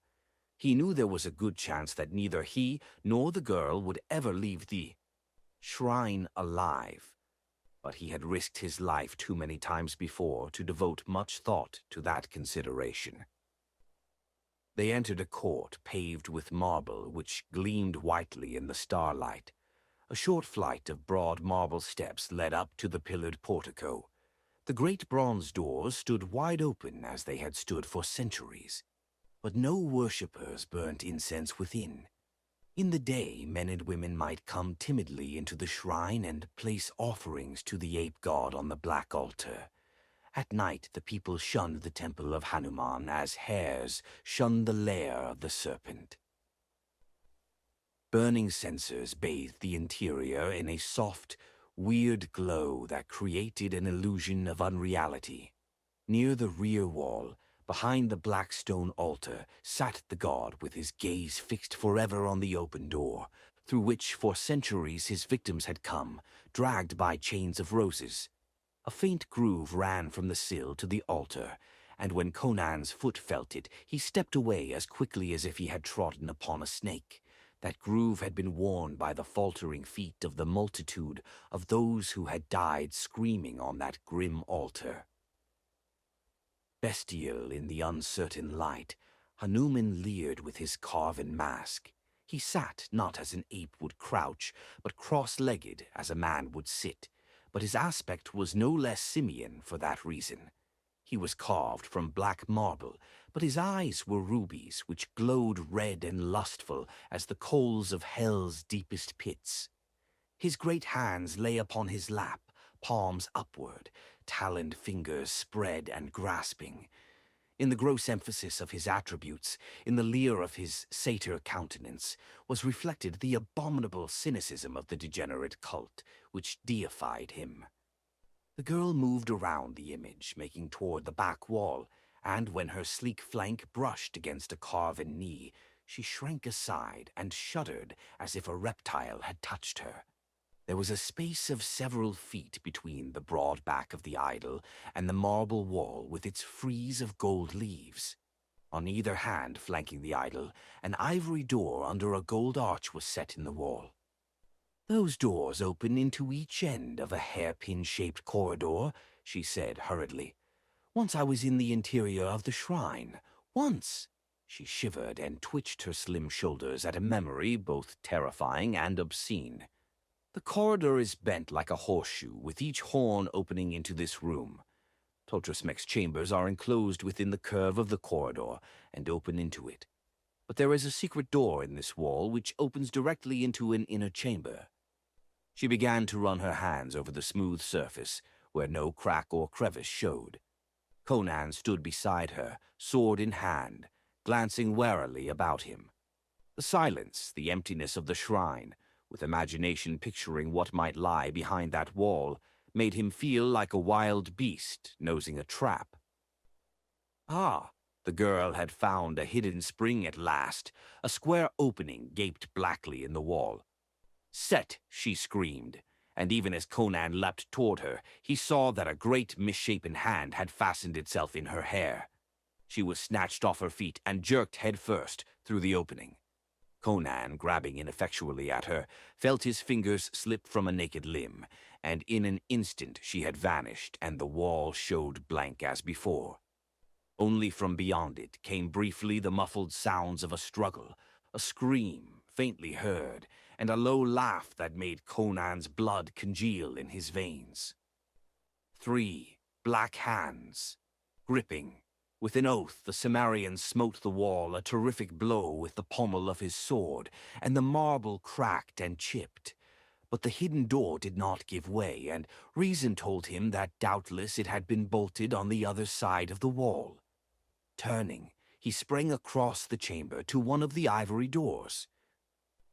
He knew there was a good chance that neither he nor the girl would ever leave the shrine alive, but he had risked his life too many times before to devote much thought to that consideration. They entered a court paved with marble which gleamed whitely in the starlight. A short flight of broad marble steps led up to the pillared portico. The great bronze doors stood wide open as they had stood for centuries, but no worshippers burnt incense within. In the day, men and women might come timidly into the shrine and place offerings to the ape god on the black altar. At night, the people shunned the temple of Hanuman as hares shun the lair of the serpent. Burning censers bathed the interior in a soft, weird glow that created an illusion of unreality. Near the rear wall, behind the black stone altar, sat the god with his gaze fixed forever on the open door, through which for centuries his victims had come, dragged by chains of roses. A faint groove ran from the sill to the altar, and when Conan's foot felt it, he stepped away as quickly as if he had trodden upon a snake. That groove had been worn by the faltering feet of the multitude of those who had died screaming on that grim altar. Bestial in the uncertain light, Hanuman leered with his carven mask. He sat not as an ape would crouch, but cross-legged as a man would sit, but his aspect was no less simian for that reason. He was carved from black marble, but his eyes were rubies which glowed red and lustful as the coals of hell's deepest pits. His great hands lay upon his lap, palms upward, taloned fingers spread and grasping. In the gross emphasis of his attributes, in the leer of his satyr countenance, was reflected the abominable cynicism of the degenerate cult, which deified him. The girl moved around the image, making toward the back wall, and when her sleek flank brushed against a carven knee, she shrank aside and shuddered as if a reptile had touched her. There was a space of several feet between the broad back of the idol and the marble wall with its frieze of gold leaves. On either hand, flanking the idol, an ivory door under a gold arch was set in the wall. "Those doors open into each end of a hairpin-shaped corridor," she said hurriedly. "Once I was in the interior of the shrine. Once!" She shivered and twitched her slim shoulders at a memory both terrifying and obscene. "The corridor is bent like a horseshoe, with each horn opening into this room. Totras Mek's chambers are enclosed within the curve of the corridor and open into it. But there is a secret door in this wall which opens directly into an inner chamber." She began to run her hands over the smooth surface, where no crack or crevice showed. Conan stood beside her, sword in hand, glancing warily about him. The silence, the emptiness of the shrine, with imagination picturing what might lie behind that wall, made him feel like a wild beast nosing a trap. Ah, the girl had found a hidden spring at last. A square opening gaped blackly in the wall. "Set!" she screamed, and even as Conan leapt toward her, he saw that a great misshapen hand had fastened itself in her hair. She was snatched off her feet and jerked headfirst through the opening. Conan, grabbing ineffectually at her, felt his fingers slip from a naked limb, and in an instant she had vanished and the wall showed blank as before. Only from beyond it came briefly the muffled sounds of a struggle, a scream faintly heard, and a low laugh that made Conan's blood congeal in his veins. 3 black hands, gripping. With an oath, the Cimmerian smote the wall a terrific blow with the pommel of his sword, and the marble cracked and chipped. But the hidden door did not give way, and reason told him that doubtless it had been bolted on the other side of the wall. Turning, he sprang across the chamber to one of the ivory doors.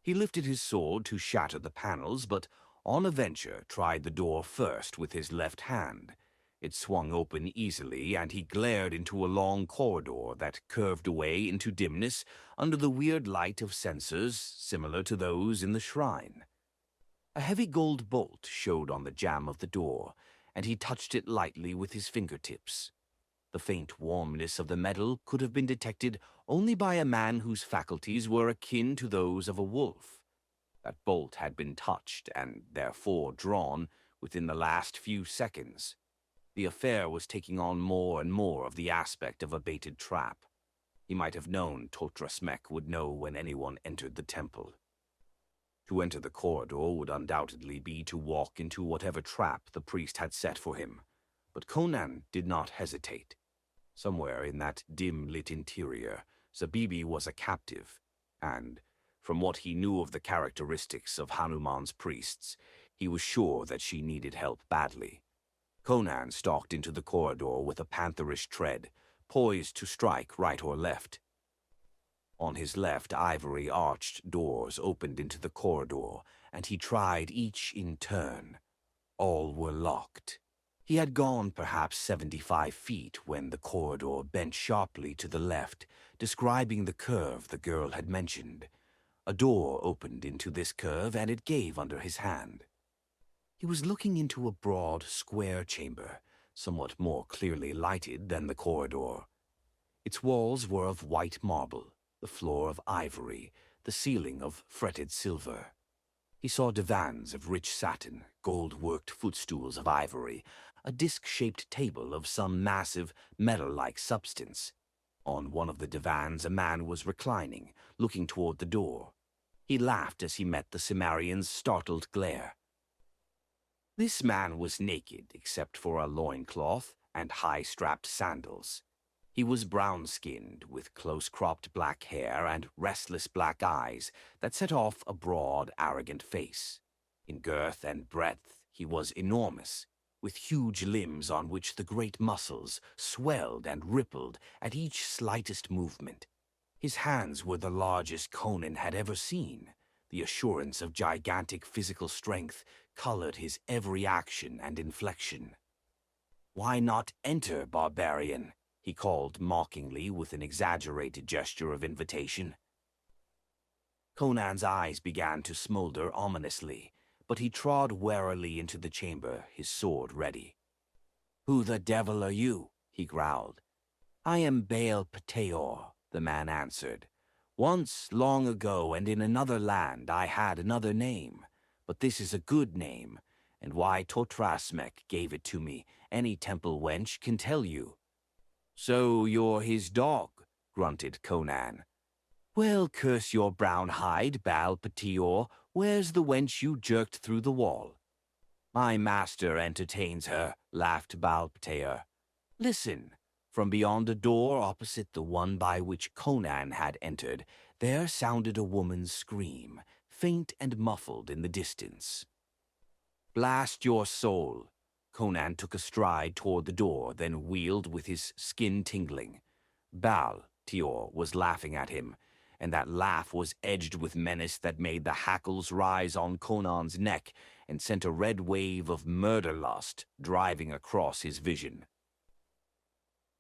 He lifted his sword to shatter the panels, but on a venture tried the door first with his left hand. It swung open easily, and he glared into a long corridor that curved away into dimness under the weird light of censers similar to those in the shrine. A heavy gold bolt showed on the jamb of the door, and he touched it lightly with his fingertips. The faint warmness of the metal could have been detected only by a man whose faculties were akin to those of a wolf. That bolt had been touched, and therefore drawn, within the last few seconds. The affair was taking on more and more of the aspect of a baited trap. He might have known Totrasmek would know when anyone entered the temple. To enter the corridor would undoubtedly be to walk into whatever trap the priest had set for him, but Conan did not hesitate. Somewhere in that dim-lit interior, Zabibi was a captive, and, from what he knew of the characteristics of Hanuman's priests, he was sure that she needed help badly. Conan stalked into the corridor with a pantherish tread, poised to strike right or left. On his left, ivory-arched doors opened into the corridor, and he tried each in turn. All were locked. He had gone perhaps 75 feet when the corridor bent sharply to the left, describing the curve the girl had mentioned. A door opened into this curve, and it gave under his hand. He was looking into a broad, square chamber, somewhat more clearly lighted than the corridor. Its walls were of white marble, the floor of ivory, the ceiling of fretted silver. He saw divans of rich satin, gold-worked footstools of ivory, a disc-shaped table of some massive, metal-like substance. On one of the divans a man was reclining, looking toward the door. He laughed as he met the Cimmerian's startled glare. This man was naked except for a loincloth and high-strapped sandals. He was brown-skinned, with close-cropped black hair and restless black eyes that set off a broad, arrogant face. In girth and breadth he was enormous, with huge limbs on which the great muscles swelled and rippled at each slightest movement. His hands were the largest Conan had ever seen. The assurance of gigantic physical strength colored his every action and inflection. "Why not enter, barbarian?" he called mockingly with an exaggerated gesture of invitation. Conan's eyes began to smolder ominously, but he trod warily into the chamber, his sword ready. "Who the devil are you?" he growled. "I am Baal Peteor," the man answered. "Once, long ago, and in another land, I had another name. But this is a good name, and why Totrasmek gave it to me, any temple wench can tell you." "So you're his dog," grunted Conan. "Well, curse your brown hide, Baal Peteor. Where's the wench you jerked through the wall?" "My master entertains her," laughed Baal Peteor. "Listen." From beyond a door opposite the one by which Conan had entered, there sounded a woman's scream, faint and muffled in the distance. "Blast your soul!" Conan took a stride toward the door, then wheeled with his skin tingling. Baal Peteor was laughing at him, and that laugh was edged with menace that made the hackles rise on Conan's neck and sent a red wave of murder lust driving across his vision.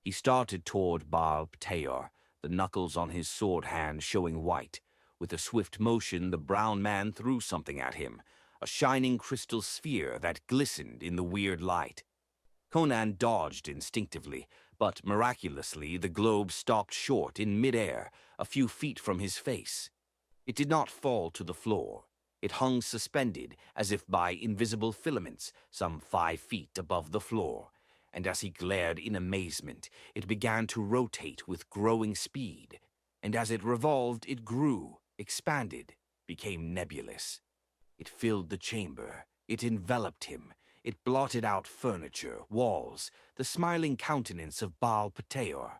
He started toward Baal Pteor, the knuckles on his sword hand showing white. With a swift motion, the brown man threw something at him, a shining crystal sphere that glistened in the weird light. Conan dodged instinctively, but miraculously the globe stopped short in midair, a few feet from his face. It did not fall to the floor. It hung suspended, as if by invisible filaments, some 5 feet above the floor, and as he glared in amazement, it began to rotate with growing speed, and as it revolved it grew, expanded, became nebulous. It filled the chamber, it enveloped him, it blotted out furniture, walls, the smiling countenance of Baal Pteor.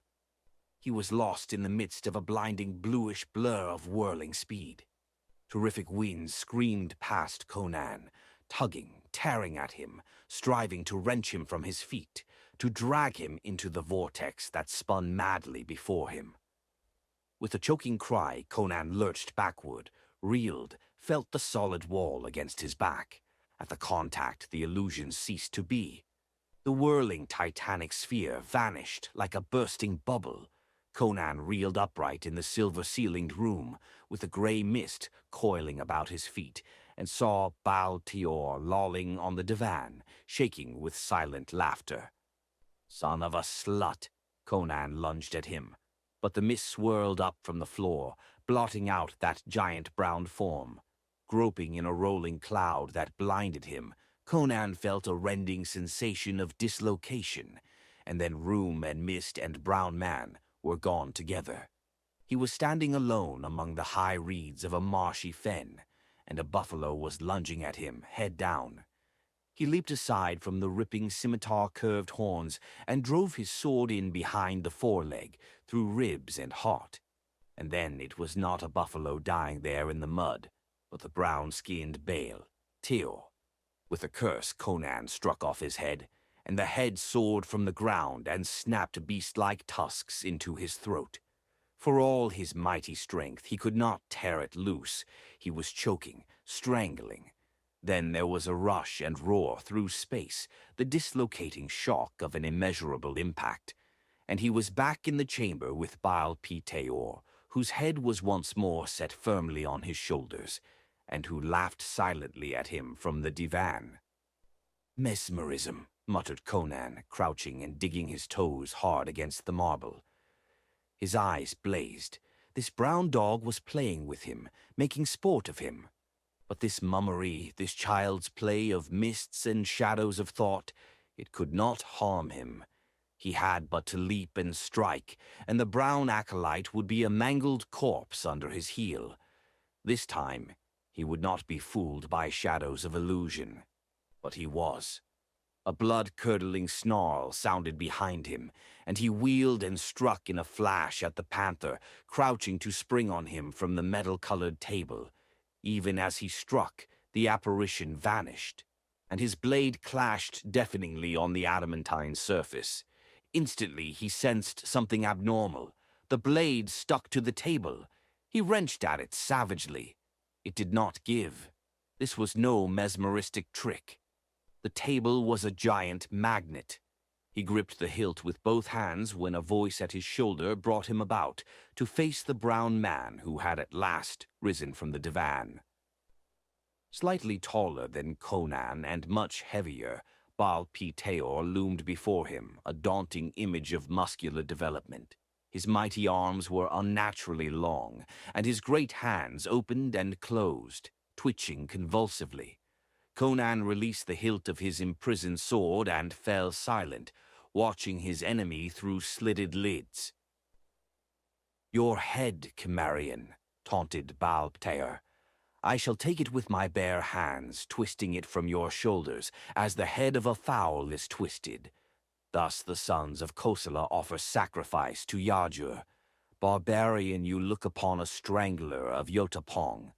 He was lost in the midst of a blinding bluish blur of whirling speed. Terrific winds screamed past Conan, tugging, tearing at him, striving to wrench him from his feet, to drag him into the vortex that spun madly before him. With a choking cry, Conan lurched backward, reeled, felt the solid wall against his back. At the contact, the illusion ceased to be. The whirling titanic sphere vanished like a bursting bubble. Conan reeled upright in the silver-ceilinged room, with a gray mist coiling about his feet, and saw Baal Pteor lolling on the divan, shaking with silent laughter. "Son of a slut!" Conan lunged at him, but the mist swirled up from the floor, blotting out that giant brown form. Groping in a rolling cloud that blinded him, Conan felt a rending sensation of dislocation, and then room and mist and brown man were gone together. He was standing alone among the high reeds of a marshy fen, and a buffalo was lunging at him, head down. He leaped aside from the ripping scimitar-curved horns and drove his sword in behind the foreleg, through ribs and heart. And then it was not a buffalo dying there in the mud, but the brown-skinned Baal, Pteor. With a curse, Conan struck off his head, and the head soared from the ground and snapped beast-like tusks into his throat. For all his mighty strength, he could not tear it loose. He was choking, strangling. Then there was a rush and roar through space, the dislocating shock of an immeasurable impact. And he was back in the chamber with Baal Pteor, whose head was once more set firmly on his shoulders, and who laughed silently at him from the divan. "Mesmerism," muttered Conan, crouching and digging his toes hard against the marble. His eyes blazed. This brown dog was playing with him, making sport of him. But this mummery, this child's play of mists and shadows of thought, it could not harm him. He had but to leap and strike, and the brown acolyte would be a mangled corpse under his heel. This time, he would not be fooled by shadows of illusion. But he was. A blood-curdling snarl sounded behind him, and he wheeled and struck in a flash at the panther, crouching to spring on him from the metal-colored table. Even as he struck, the apparition vanished, and his blade clashed deafeningly on the adamantine surface. Instantly, he sensed something abnormal. The blade stuck to the table. He wrenched at it savagely. It did not give. This was no mesmeristic trick. The table was a giant magnet. He gripped the hilt with both hands when a voice at his shoulder brought him about to face the brown man who had at last risen from the divan. Slightly taller than Conan and much heavier, Baal Pteor loomed before him, a daunting image of muscular development. His mighty arms were unnaturally long, and his great hands opened and closed, twitching convulsively. Conan released the hilt of his imprisoned sword and fell silent, watching his enemy through slitted lids. "Your head, Cimmerian," taunted Baal Pteor. "I shall take it with my bare hands, twisting it from your shoulders, as the head of a fowl is twisted. Thus the sons of Kosala offer sacrifice to Yajur. Barbarian, you look upon a strangler of Yotapong.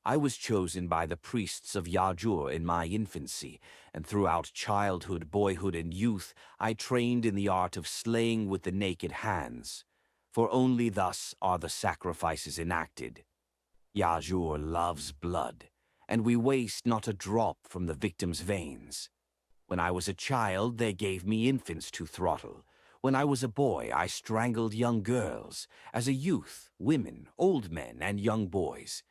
I was chosen by the priests of Yajur in my infancy, and throughout childhood, boyhood, and youth, I trained in the art of slaying with the naked hands. for only thus are the sacrifices enacted. Yajur loves blood, and we waste not a drop from the victim's veins. When I was a child, they gave me infants to throttle. When I was a boy, I strangled young girls. As a youth, women, old men, and young boys.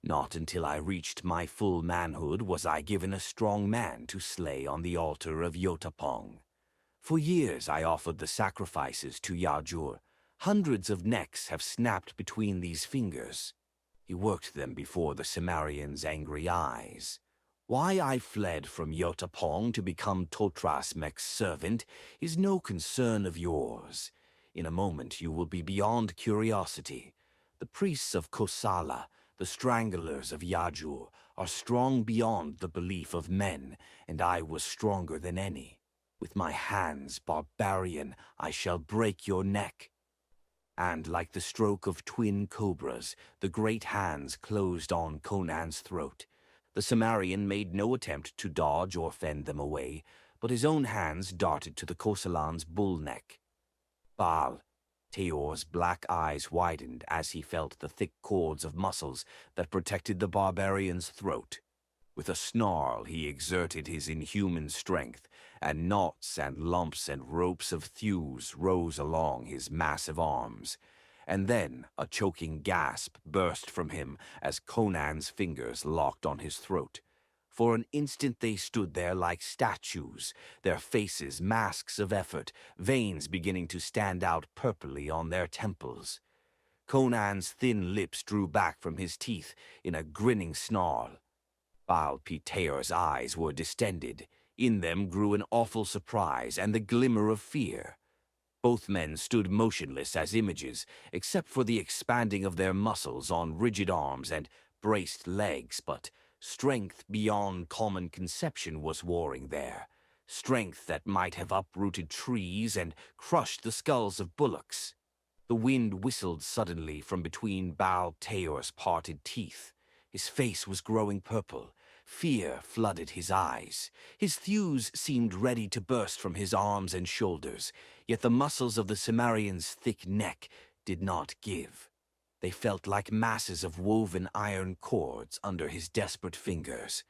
Not until I reached my full manhood was I given a strong man to slay on the altar of Yotapong. For years I offered the sacrifices to Yajur. Hundreds of necks have snapped between these fingers. He worked them before the Cimmerian's angry eyes. Why I fled from Yotapong to become Totrasmek's servant is no concern of yours. In a moment you will be beyond curiosity. The priests of Kosala, the stranglers of Yajur, are strong beyond the belief of men, and I was stronger than any. With my hands, barbarian, I shall break your neck. And like the stroke of twin cobras, the great hands closed on Conan's throat. The Cimmerian made no attempt to dodge or fend them away, but his own hands darted to the Kosalan's bull neck. Baal, Teor's black eyes widened as he felt the thick cords of muscles that protected the barbarian's throat. With a snarl he exerted his inhuman strength, and knots and lumps and ropes of thews rose along his massive arms. And then a choking gasp burst from him as Conan's fingers locked on his throat. For an instant they stood there like statues, their faces masks of effort, veins beginning to stand out purplely on their temples. Conan's thin lips drew back from his teeth in a grinning snarl. Baal Teor's eyes were distended. In them grew an awful surprise and the glimmer of fear. Both men stood motionless as images, except for the expanding of their muscles on rigid arms and braced legs, but strength beyond common conception was warring there. Strength that might have uprooted trees and crushed the skulls of bullocks. The wind whistled suddenly from between Baal Teor's parted teeth. His face was growing purple. Fear flooded his eyes. His thews seemed ready to burst from his arms and shoulders, yet the muscles of the Cimmerian's thick neck did not give. They felt like masses of woven iron cords under his desperate fingers.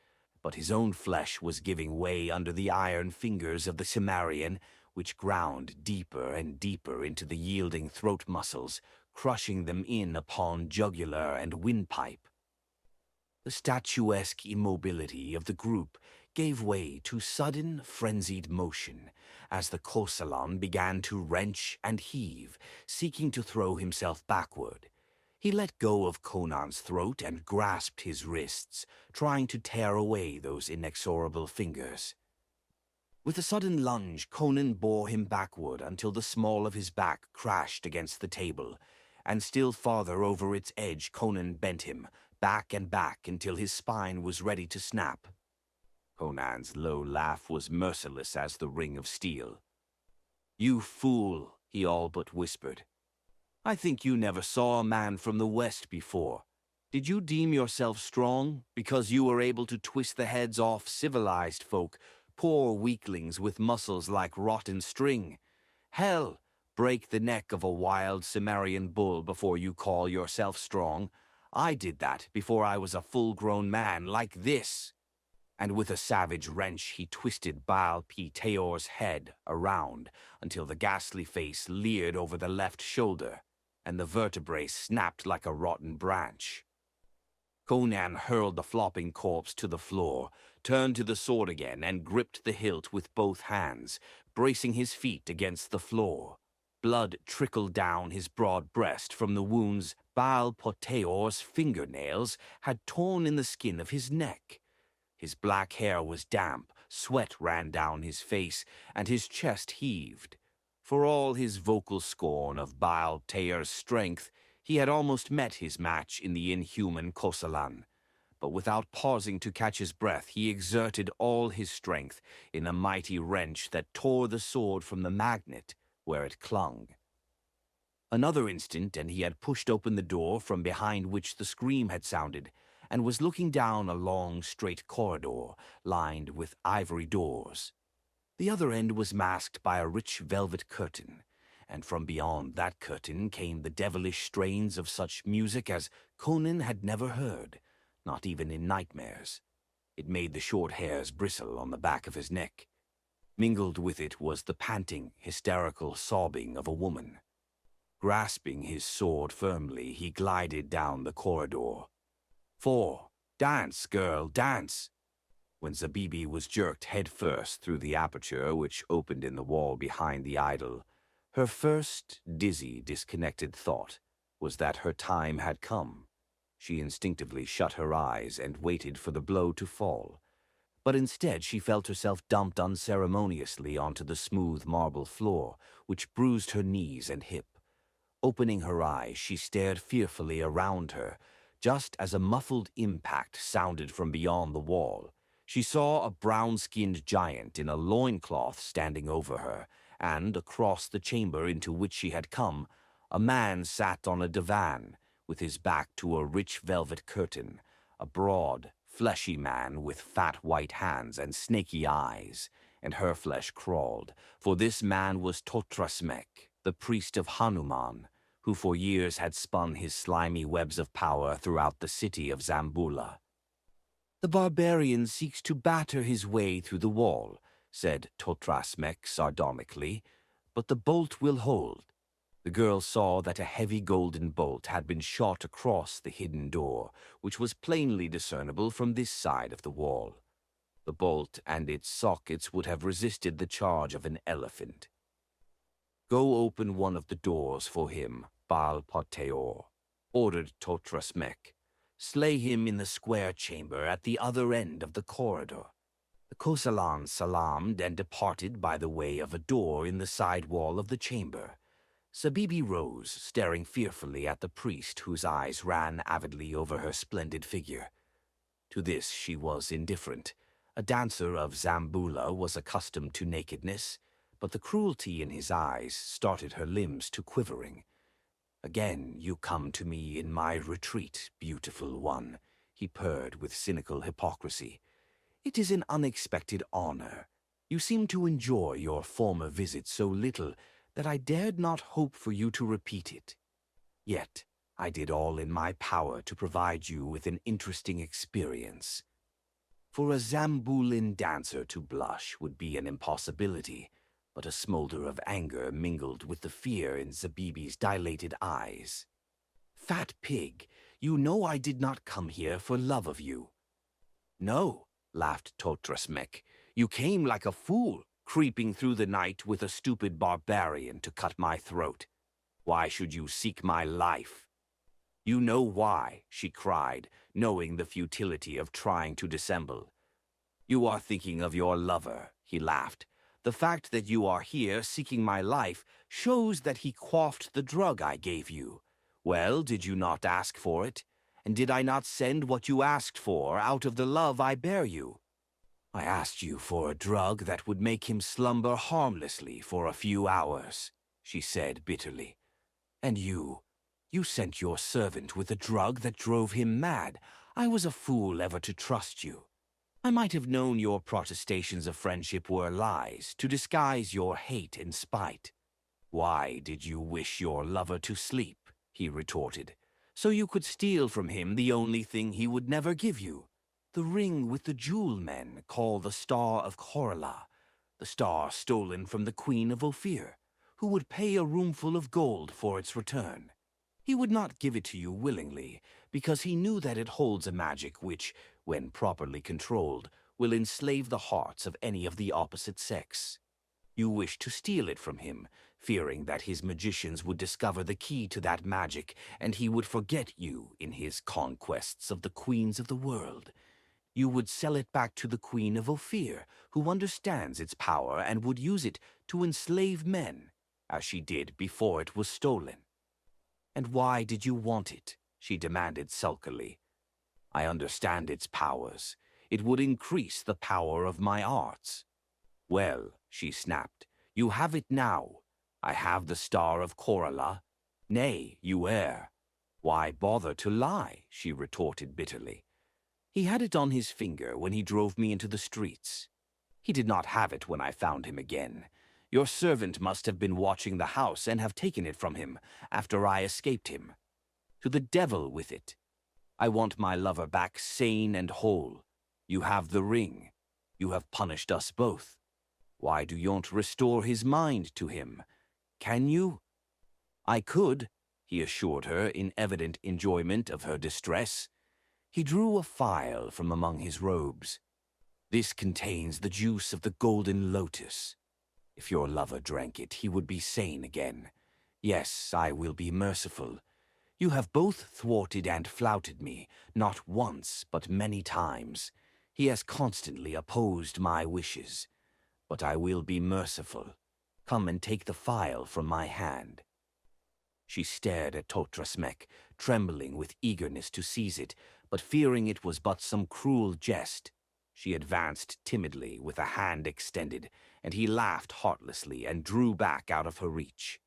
But his own flesh was giving way under the iron fingers of the Cimmerian, which ground deeper and deeper into the yielding throat muscles, crushing them in upon jugular and windpipe. The statuesque immobility of the group gave way to sudden, frenzied motion as the Kosalan began to wrench and heave, seeking to throw himself backward. He let go of Conan's throat and grasped his wrists, trying to tear away those inexorable fingers. With a sudden lunge, Conan bore him backward until the small of his back crashed against the table, and still farther over its edge Conan bent him, back and back until his spine was ready to snap. Conan's low laugh was merciless as the ring of steel. "You fool," he all but whispered. "I think you never saw a man from the West before. Did you deem yourself strong because you were able to twist the heads off civilized folk, poor weaklings with muscles like rotten string? Hell, break the neck of a wild Cimmerian bull before you call yourself strong. I did that before I was a full-grown man like this." And with a savage wrench he twisted Baal Teor's head around until the ghastly face leered over the left shoulder, and the vertebrae snapped like a rotten branch. Conan hurled the flopping corpse to the floor, turned to the sword again, and gripped the hilt with both hands, bracing his feet against the floor. Blood trickled down his broad breast from the wounds Baal Teor's fingernails had torn in the skin of his neck. His black hair was damp, sweat ran down his face, and his chest heaved. For all his vocal scorn of Baal Teor's strength, he had almost met his match in the inhuman Kosalan. But without pausing to catch his breath, he exerted all his strength in a mighty wrench that tore the sword from the magnet where it clung. Another instant, and he had pushed open the door from behind which the scream had sounded, and was looking down a long, straight corridor lined with ivory doors. The other end was masked by a rich velvet curtain, and from beyond that curtain came the devilish strains of such music as Conan had never heard, not even in nightmares. It made the short hairs bristle on the back of his neck. Mingled with it was the panting, hysterical sobbing of a woman. Grasping his sword firmly, he glided down the corridor. 4. Dance, girl, dance! When Zabibi was jerked headfirst through the aperture which opened in the wall behind the idol, her first dizzy, disconnected thought was that her time had come. She instinctively shut her eyes and waited for the blow to fall. But instead she felt herself dumped unceremoniously onto the smooth marble floor, which bruised her knees and hip. Opening her eyes, she stared fearfully around her. Just as a muffled impact sounded from beyond the wall, she saw a brown-skinned giant in a loincloth standing over her, and across the chamber into which she had come, a man sat on a divan, with his back to a rich velvet curtain, a broad, fleshy man with fat white hands and snaky eyes, and her flesh crawled, for this man was Totrasmek, the priest of Hanuman, who for years had spun his slimy webs of power throughout the city of Zamboula. "The barbarian seeks to batter his way through the wall," said Totrasmek sardonically, "but the bolt will hold." The girl saw that a heavy golden bolt had been shot across the hidden door, which was plainly discernible from this side of the wall. The bolt and its sockets would have resisted the charge of an elephant. "Go open one of the doors for him, Baal Pateor," ordered Totrasmek. "Slay him in the square chamber at the other end of the corridor." The Kosalan salaamed and departed by the way of a door in the side wall of the chamber. Zabibi rose, staring fearfully at the priest whose eyes ran avidly over her splendid figure. To this she was indifferent. A dancer of Zamboula was accustomed to nakedness, but the cruelty in his eyes started her limbs to quivering. "Again you come to me in my retreat, beautiful one," he purred with cynical hypocrisy. "It is an unexpected honor. You seem to enjoy your former visit so little that I dared not hope for you to repeat it. Yet I did all in my power to provide you with an interesting experience. For a Zamboulan dancer to blush would be an impossibility, but a smolder of anger mingled with the fear in Zabibi's dilated eyes. "Fat pig, you know I did not come here for love of you." "No," laughed Totrasmek. "You came like a fool, creeping through the night with a stupid barbarian to cut my throat. Why should you seek my life?" "You know why," she cried, knowing the futility of trying to dissemble. "You are thinking of your lover," he laughed. "The fact that you are here seeking my life shows that he quaffed the drug I gave you. Well, did you not ask for it? And did I not send what you asked for out of the love I bear you? I asked you for a drug that would make him slumber harmlessly for a few hours," she said bitterly. "And you sent your servant with a drug that drove him mad. I was a fool ever to trust you. I might have known your protestations of friendship were lies, to disguise your hate and spite." "Why did you wish your lover to sleep?" he retorted. "So you could steal from him the only thing he would never give you. The ring with the jewel men call the Star of Corella, the star stolen from the Queen of Ophir, who would pay a roomful of gold for its return. He would not give it to you willingly, because he knew that it holds a magic which, when properly controlled, will enslave the hearts of any of the opposite sex. You wished to steal it from him, fearing that his magicians would discover the key to that magic, and he would forget you in his conquests of the queens of the world. You would sell it back to the Queen of Ophir, who understands its power and would use it to enslave men, as she did before it was stolen." "And why did you want it?" she demanded sulkily. "I understand its powers. It would increase the power of my arts." "Well," she snapped, "you have it now. I have the Star of Corella. Nay, you err." "Why bother to lie?" she retorted bitterly. "He had it on his finger when he drove me into the streets. He did not have it when I found him again. Your servant must have been watching the house and have taken it from him after I escaped him. To the devil with it. I want my lover back sane and whole. You have the ring. You have punished us both. Why do you not restore his mind to him? Can you?" "I could," he assured her in evident enjoyment of her distress. He drew a phial from among his robes. "This contains the juice of the golden lotus. If your lover drank it, he would be sane again. Yes, I will be merciful. You have both thwarted and flouted me, not once, but many times. He has constantly opposed my wishes. But I will be merciful. Come and take the phial from my hand." She stared at Totrasmek, trembling with eagerness to seize it, but fearing it was but some cruel jest. She advanced timidly with a hand extended, and he laughed heartlessly and drew back out of her reach.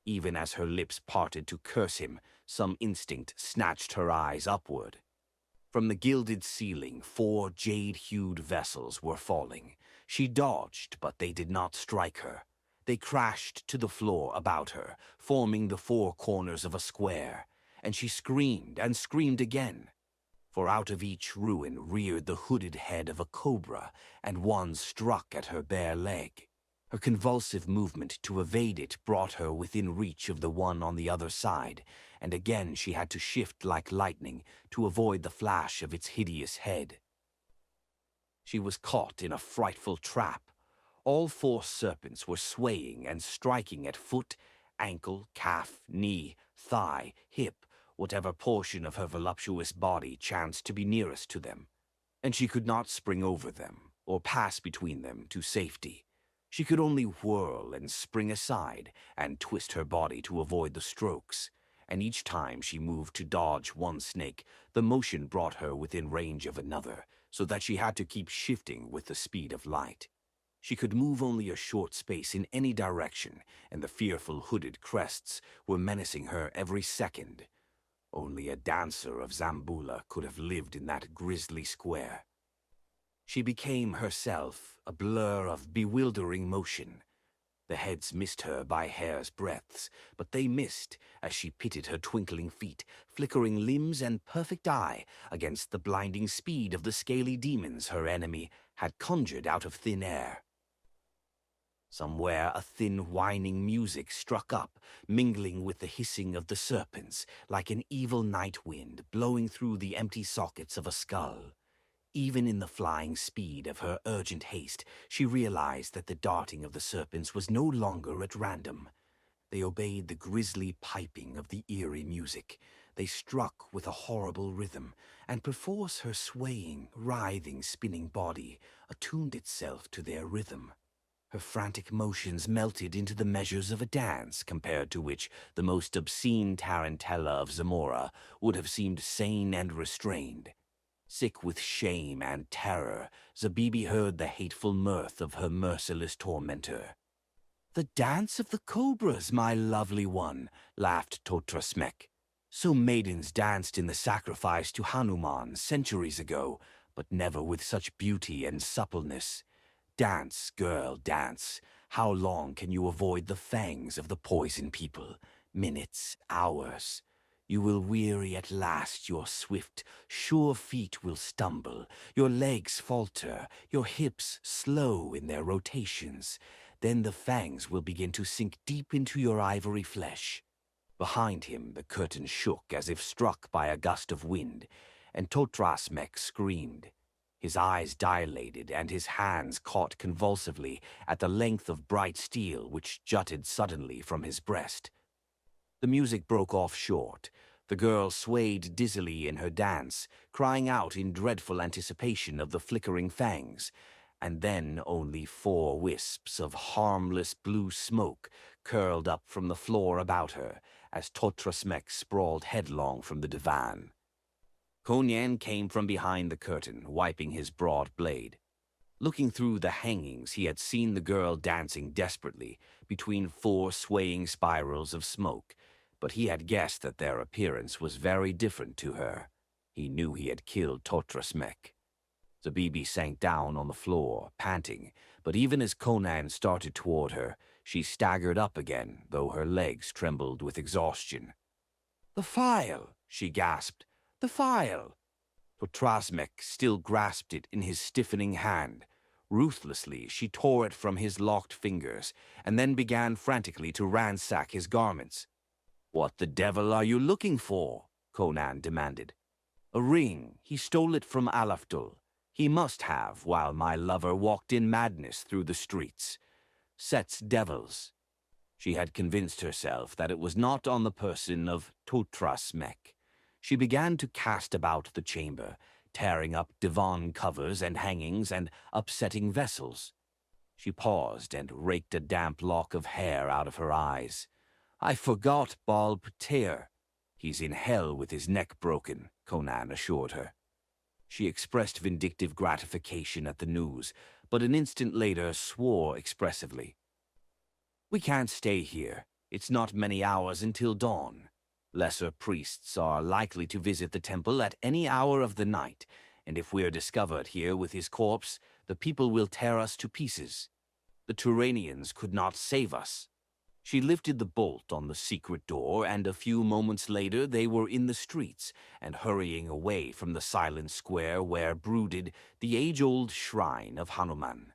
Even as her lips parted to curse him, some instinct snatched her eyes upward. From the gilded ceiling, 4 jade-hued vessels were falling. She dodged, but they did not strike her. They crashed to the floor about her, forming the 4 corners of a square, and she screamed and screamed again. For out of each ruin reared the hooded head of a cobra, and one struck at her bare leg. Her convulsive movement to evade it brought her within reach of the one on the other side, and again she had to shift like lightning to avoid the flash of its hideous head. She was caught in a frightful trap. All 4 serpents were swaying and striking at foot, ankle, calf, knee, thigh, hip, whatever portion of her voluptuous body chanced to be nearest to them, and she could not spring over them or pass between them to safety. She could only whirl and spring aside and twist her body to avoid the strokes, and each time she moved to dodge one snake, the motion brought her within range of another, so that she had to keep shifting with the speed of light. She could move only a short space in any direction, and the fearful hooded crests were menacing her every second. Only a dancer of Zamboula could have lived in that grisly square. She became herself a blur of bewildering motion. The heads missed her by hair's breadths, but they missed as she pitted her twinkling feet, flickering limbs and perfect eye against the blinding speed of the scaly demons her enemy had conjured out of thin air. Somewhere a thin whining music struck up, mingling with the hissing of the serpents, like an evil night wind blowing through the empty sockets of a skull. Even in the flying speed of her urgent haste, she realized that the darting of the serpents was no longer at random. They obeyed the grisly piping of the eerie music. They struck with a horrible rhythm, and perforce her swaying, writhing, spinning body attuned itself to their rhythm. Her frantic motions melted into the measures of a dance, compared to which the most obscene tarantella of Zamora would have seemed sane and restrained. Sick with shame and terror, Zabibi heard the hateful mirth of her merciless tormentor. "The dance of the cobras, my lovely one," laughed Totrasmek. "So maidens danced in the sacrifice to Hanuman centuries ago, but never with such beauty and suppleness. Dance, girl, dance. How long can you avoid the fangs of the poison people? Minutes, hours. You will weary at last, your swift, sure feet will stumble, your legs falter, your hips slow in their rotations. Then the fangs will begin to sink deep into your ivory flesh." Behind him the curtain shook as if struck by a gust of wind, and Totrasmek screamed. His eyes dilated and his hands caught convulsively at the length of bright steel which jutted suddenly from his breast. The music broke off short. The girl swayed dizzily in her dance, crying out in dreadful anticipation of the flickering fangs, and then only 4 wisps of harmless blue smoke curled up from the floor about her as Totrasmek sprawled headlong from the divan. Conan came from behind the curtain, wiping his broad blade. Looking through the hangings, he had seen the girl dancing desperately between 4 swaying spirals of smoke, but he had guessed that their appearance was very different to her. He knew he had killed Totrasmek. Zabibi sank down on the floor, panting, but even as Conan started toward her, she staggered up again, though her legs trembled with exhaustion. "The file!" she gasped. "The file!" Totrasmek still grasped it in his stiffening hand. Ruthlessly, she tore it from his locked fingers, and then began frantically to ransack his garments. "What the devil are you looking for?" Conan demanded. "A ring. He stole it from Alafdul. He must have, while my lover walked in madness through the streets. Set's devils." She had convinced herself that it was not on the person of Totrasmek. She began to cast about the chamber, tearing up divan covers and hangings and upsetting vessels. She paused and raked a damp lock of hair out of her eyes. "I forgot Baal Pater." "He's in hell with his neck broken," Conan assured her. She expressed vindictive gratification at the news, but an instant later swore expressively. "We can't stay here. It's not many hours until dawn. Lesser priests are likely to visit the temple at any hour of the night, and if we're discovered here with his corpse, the people will tear us to pieces. The Turanians could not save us." She lifted the bolt on the secret door, and a few moments later they were in the streets and hurrying away from the silent square where brooded the age-old shrine of Hanuman.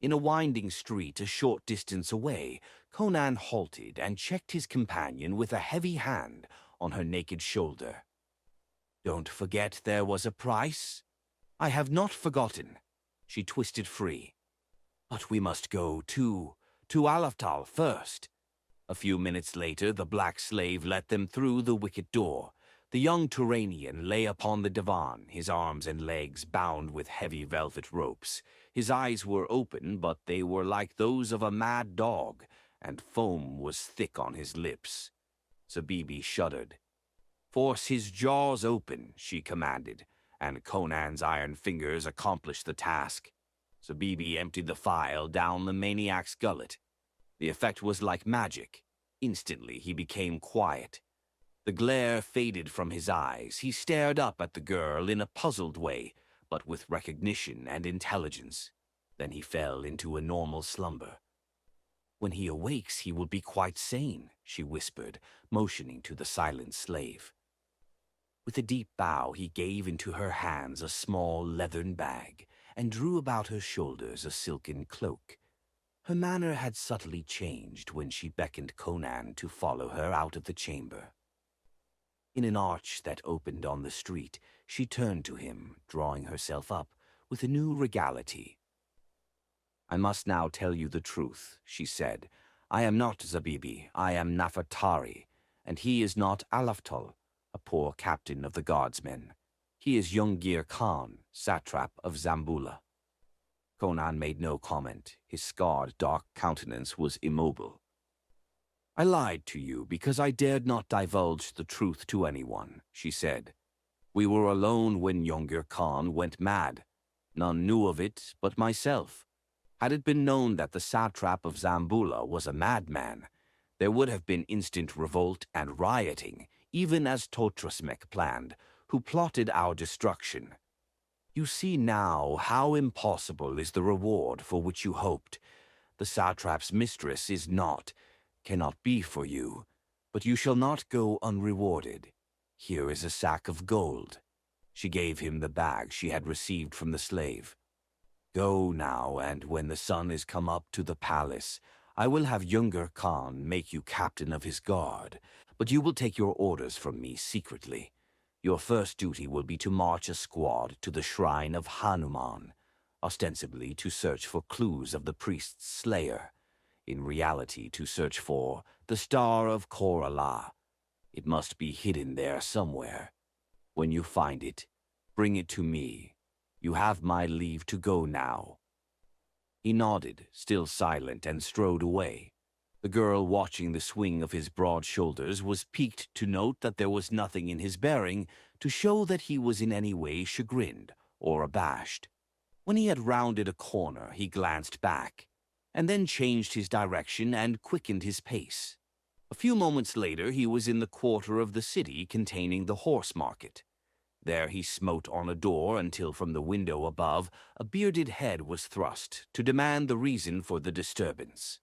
In a winding street a short distance away, Conan halted and checked his companion with a heavy hand on her naked shoulder. "Don't forget there was a price." "I have not forgotten." She twisted free. "But we must go to Alaftal first." A few minutes later the black slave let them through the wicket door. The young Turanian lay upon the divan, his arms and legs bound with heavy velvet ropes. His eyes were open, but they were like those of a mad dog, and foam was thick on his lips. Zabibi shuddered. "Force his jaws open," she commanded, and Conan's iron fingers accomplished the task. Zabibi emptied the file down the maniac's gullet. The effect was like magic. Instantly he became quiet. The glare faded from his eyes. He stared up at the girl in a puzzled way, but with recognition and intelligence. Then he fell into a normal slumber. "When he awakes, he will be quite sane," she whispered, motioning to the silent slave. With a deep bow, he gave into her hands a small leathern bag and drew about her shoulders a silken cloak. Her manner had subtly changed when she beckoned Conan to follow her out of the chamber. In an arch that opened on the street, she turned to him, drawing herself up with a new regality. "I must now tell you the truth," she said. "I am not Zabibi, I am Nafatari, and he is not Alaftal, a poor captain of the guardsmen. He is Jungir Khan, satrap of Zamboula." Conan made no comment. His scarred, dark countenance was immobile. "I lied to you because I dared not divulge the truth to anyone," she said. "We were alone when Jungir Khan went mad. None knew of it but myself. Had it been known that the satrap of Zamboula was a madman, there would have been instant revolt and rioting, even as Totrasmek planned, who plotted our destruction. You see now how impossible is the reward for which you hoped. The satrap's mistress is not, cannot be for you, but you shall not go unrewarded. Here is a sack of gold." She gave him the bag she had received from the slave. "Go now, and when the sun is come up to the palace, I will have Jungir Khan make you captain of his guard, but you will take your orders from me secretly. Your first duty will be to march a squad to the shrine of Hanuman, ostensibly to search for clues of the priest's slayer, in reality to search for the Star of Korala. It must be hidden there somewhere. When you find it, bring it to me. You have my leave to go now." He nodded, still silent, and strode away. The girl watching the swing of his broad shoulders was piqued to note that there was nothing in his bearing to show that he was in any way chagrined or abashed. When he had rounded a corner, he glanced back, and then changed his direction and quickened his pace. A few moments later he was in the quarter of the city containing the horse market. There he smote on a door until from the window above a bearded head was thrust to demand the reason for the disturbance.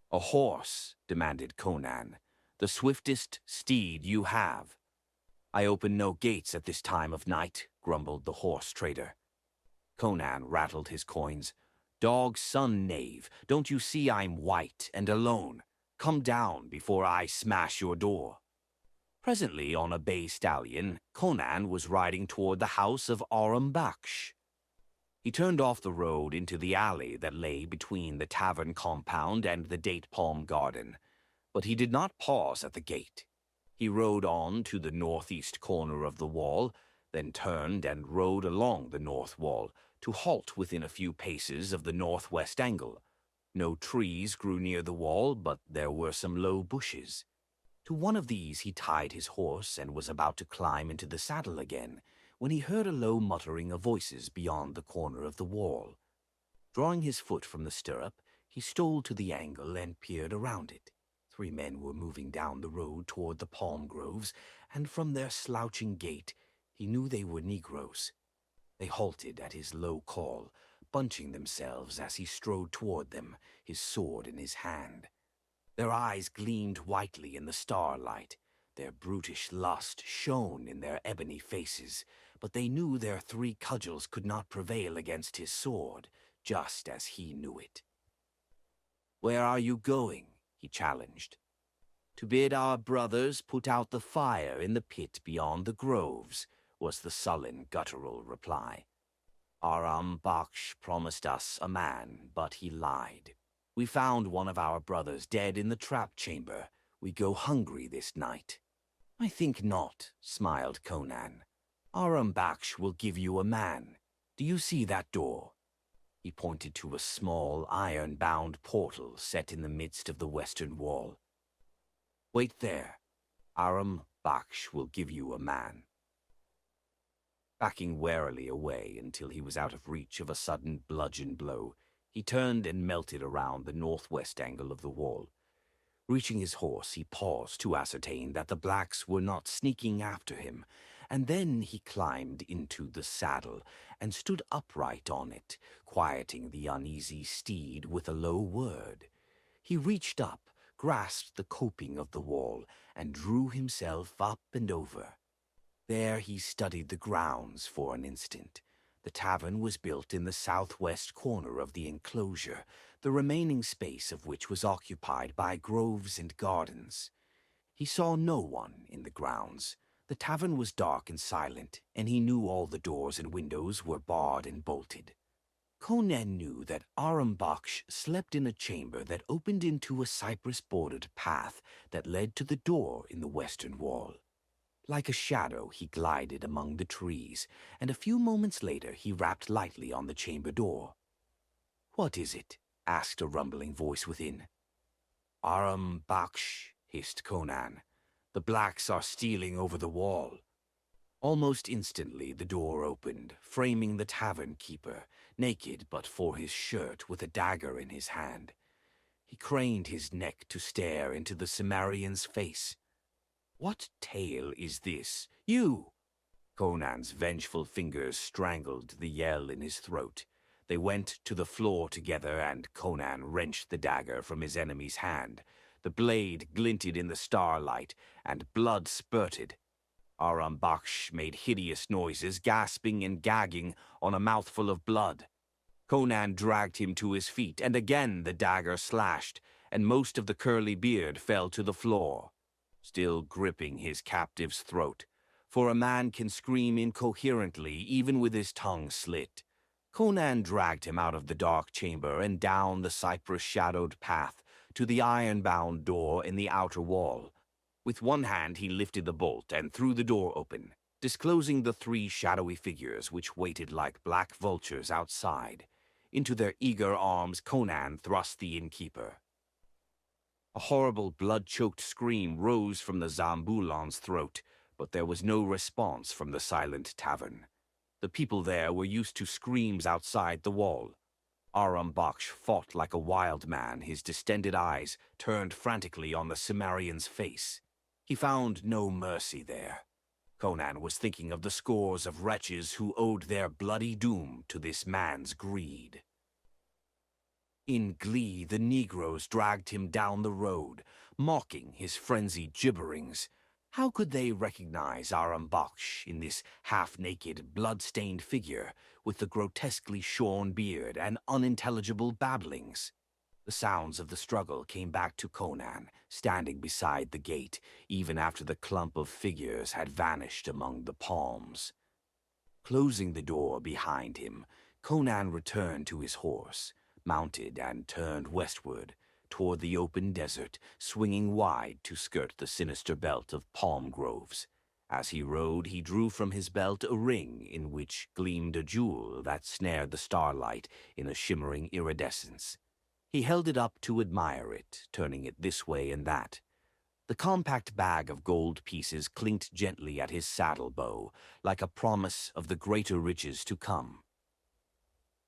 "A horse," demanded Conan, "the swiftest steed you have." "I open no gates at this time of night," grumbled the horse trader. Conan rattled his coins. "Dog's son, knave, don't you see I'm white and alone? Come down before I smash your door." Presently, on a bay stallion, Conan was riding toward the house of Aram Baksh. He turned off the road into the alley that lay between the tavern compound and the date palm garden, but he did not pause at the gate. He rode on to the northeast corner of the wall, then turned and rode along the north wall to halt within a few paces of the northwest angle. No trees grew near the wall, but there were some low bushes. To one of these he tied his horse and was about to climb into the saddle again, when he heard a low muttering of voices beyond the corner of the wall. Drawing his foot from the stirrup, he stole to the angle and peered around it. 3 men were moving down the road toward the palm groves, and from their slouching gait, he knew they were Negroes. They halted at his low call, bunching themselves as he strode toward them, his sword in his hand. Their eyes gleamed whitely in the starlight. Their brutish lust shone in their ebony faces, but they knew their 3 cudgels could not prevail against his sword, just as he knew it. "Where are you going?" he challenged. "To bid our brothers put out the fire in the pit beyond the groves," was the sullen, guttural reply. "Aram Baksh promised us a man, but he lied. We found one of our brothers dead in the trap chamber. We go hungry this night." "I think not," smiled Conan. "Aram Baksh will give you a man. Do you see that door?" He pointed to a small, iron-bound portal set in the midst of the western wall. "Wait there. Aram Baksh will give you a man." Backing warily away until he was out of reach of a sudden bludgeon blow, he turned and melted around the northwest angle of the wall. Reaching his horse, he paused to ascertain that the blacks were not sneaking after him, and then he climbed into the saddle and stood upright on it, quieting the uneasy steed with a low word. He reached up, grasped the coping of the wall, and drew himself up and over. There he studied the grounds for an instant. The tavern was built in the southwest corner of the enclosure, the remaining space of which was occupied by groves and gardens. He saw no one in the grounds. The tavern was dark and silent, and he knew all the doors and windows were barred and bolted. Conan knew that Aram Baksh slept in a chamber that opened into a cypress-bordered path that led to the door in the western wall. Like a shadow, he glided among the trees, and a few moments later he rapped lightly on the chamber door. "What is it?" asked a rumbling voice within. "Aram Baksh," hissed Conan. "The blacks are stealing over the wall." Almost instantly the door opened, framing the tavern keeper, naked but for his shirt, with a dagger in his hand. He craned his neck to stare into the Cimmerian's face. "What tale is this? You!" Conan's vengeful fingers strangled the yell in his throat. They went to the floor together, and Conan wrenched the dagger from his enemy's hand. The blade glinted in the starlight, and blood spurted. Aram Baksh made hideous noises, gasping and gagging on a mouthful of blood. Conan dragged him to his feet, and again the dagger slashed, and most of the curly beard fell to the floor, still gripping his captive's throat, for a man can scream incoherently even with his tongue slit. Conan dragged him out of the dark chamber and down the cypress-shadowed path to the iron-bound door in the outer wall. With one hand he lifted the bolt and threw the door open, disclosing the 3 shadowy figures which waited like black vultures outside. Into their eager arms Conan thrust the innkeeper. A horrible blood-choked scream rose from the Zamboulan's throat, but there was no response from the silent tavern. The people there were used to screams outside the wall. Aram Baksh fought like a wild man, his distended eyes turned frantically on the Cimmerian's face. He found no mercy there. Conan was thinking of the scores of wretches who owed their bloody doom to this man's greed. In glee, the Negroes dragged him down the road, mocking his frenzied gibberings. How could they recognize Aram Baksh in this half-naked, blood-stained figure with the grotesquely shorn beard and unintelligible babblings? The sounds of the struggle came back to Conan, standing beside the gate, even after the clump of figures had vanished among the palms. Closing the door behind him, Conan returned to his horse, mounted and turned westward, toward the open desert, swinging wide to skirt the sinister belt of palm groves. As he rode, he drew from his belt a ring in which gleamed a jewel that snared the starlight in a shimmering iridescence. He held it up to admire it, turning it this way and that. The compact bag of gold pieces clinked gently at his saddle bow, like a promise of the greater riches to come.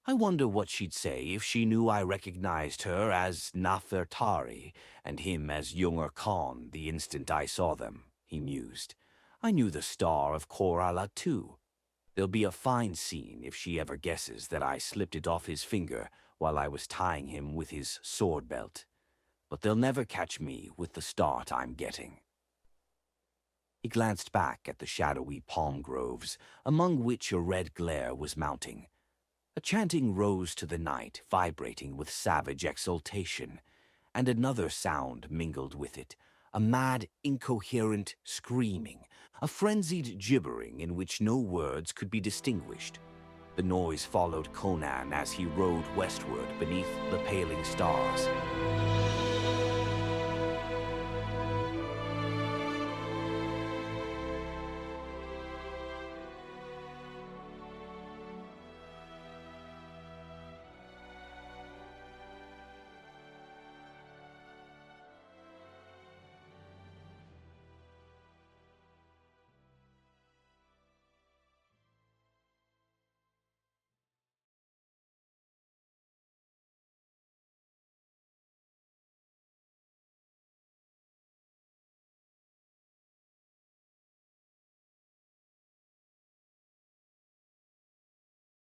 I wonder what she'd say if she knew I recognized her as Nafertari and him as Younger Khan the instant I saw them, he mused. I knew the star of Korala too. There'll be a fine scene if she ever guesses that I slipped it off his finger while I was tying him with his sword belt. But they'll never catch me with the start I'm getting. He glanced back at the shadowy palm groves, among which a red glare was mounting. A chanting rose to the night, vibrating with savage exultation, and another sound mingled with it, a mad, incoherent screaming, a frenzied gibbering in which no words could be distinguished. The noise followed Conan as he rode westward beneath the paling stars.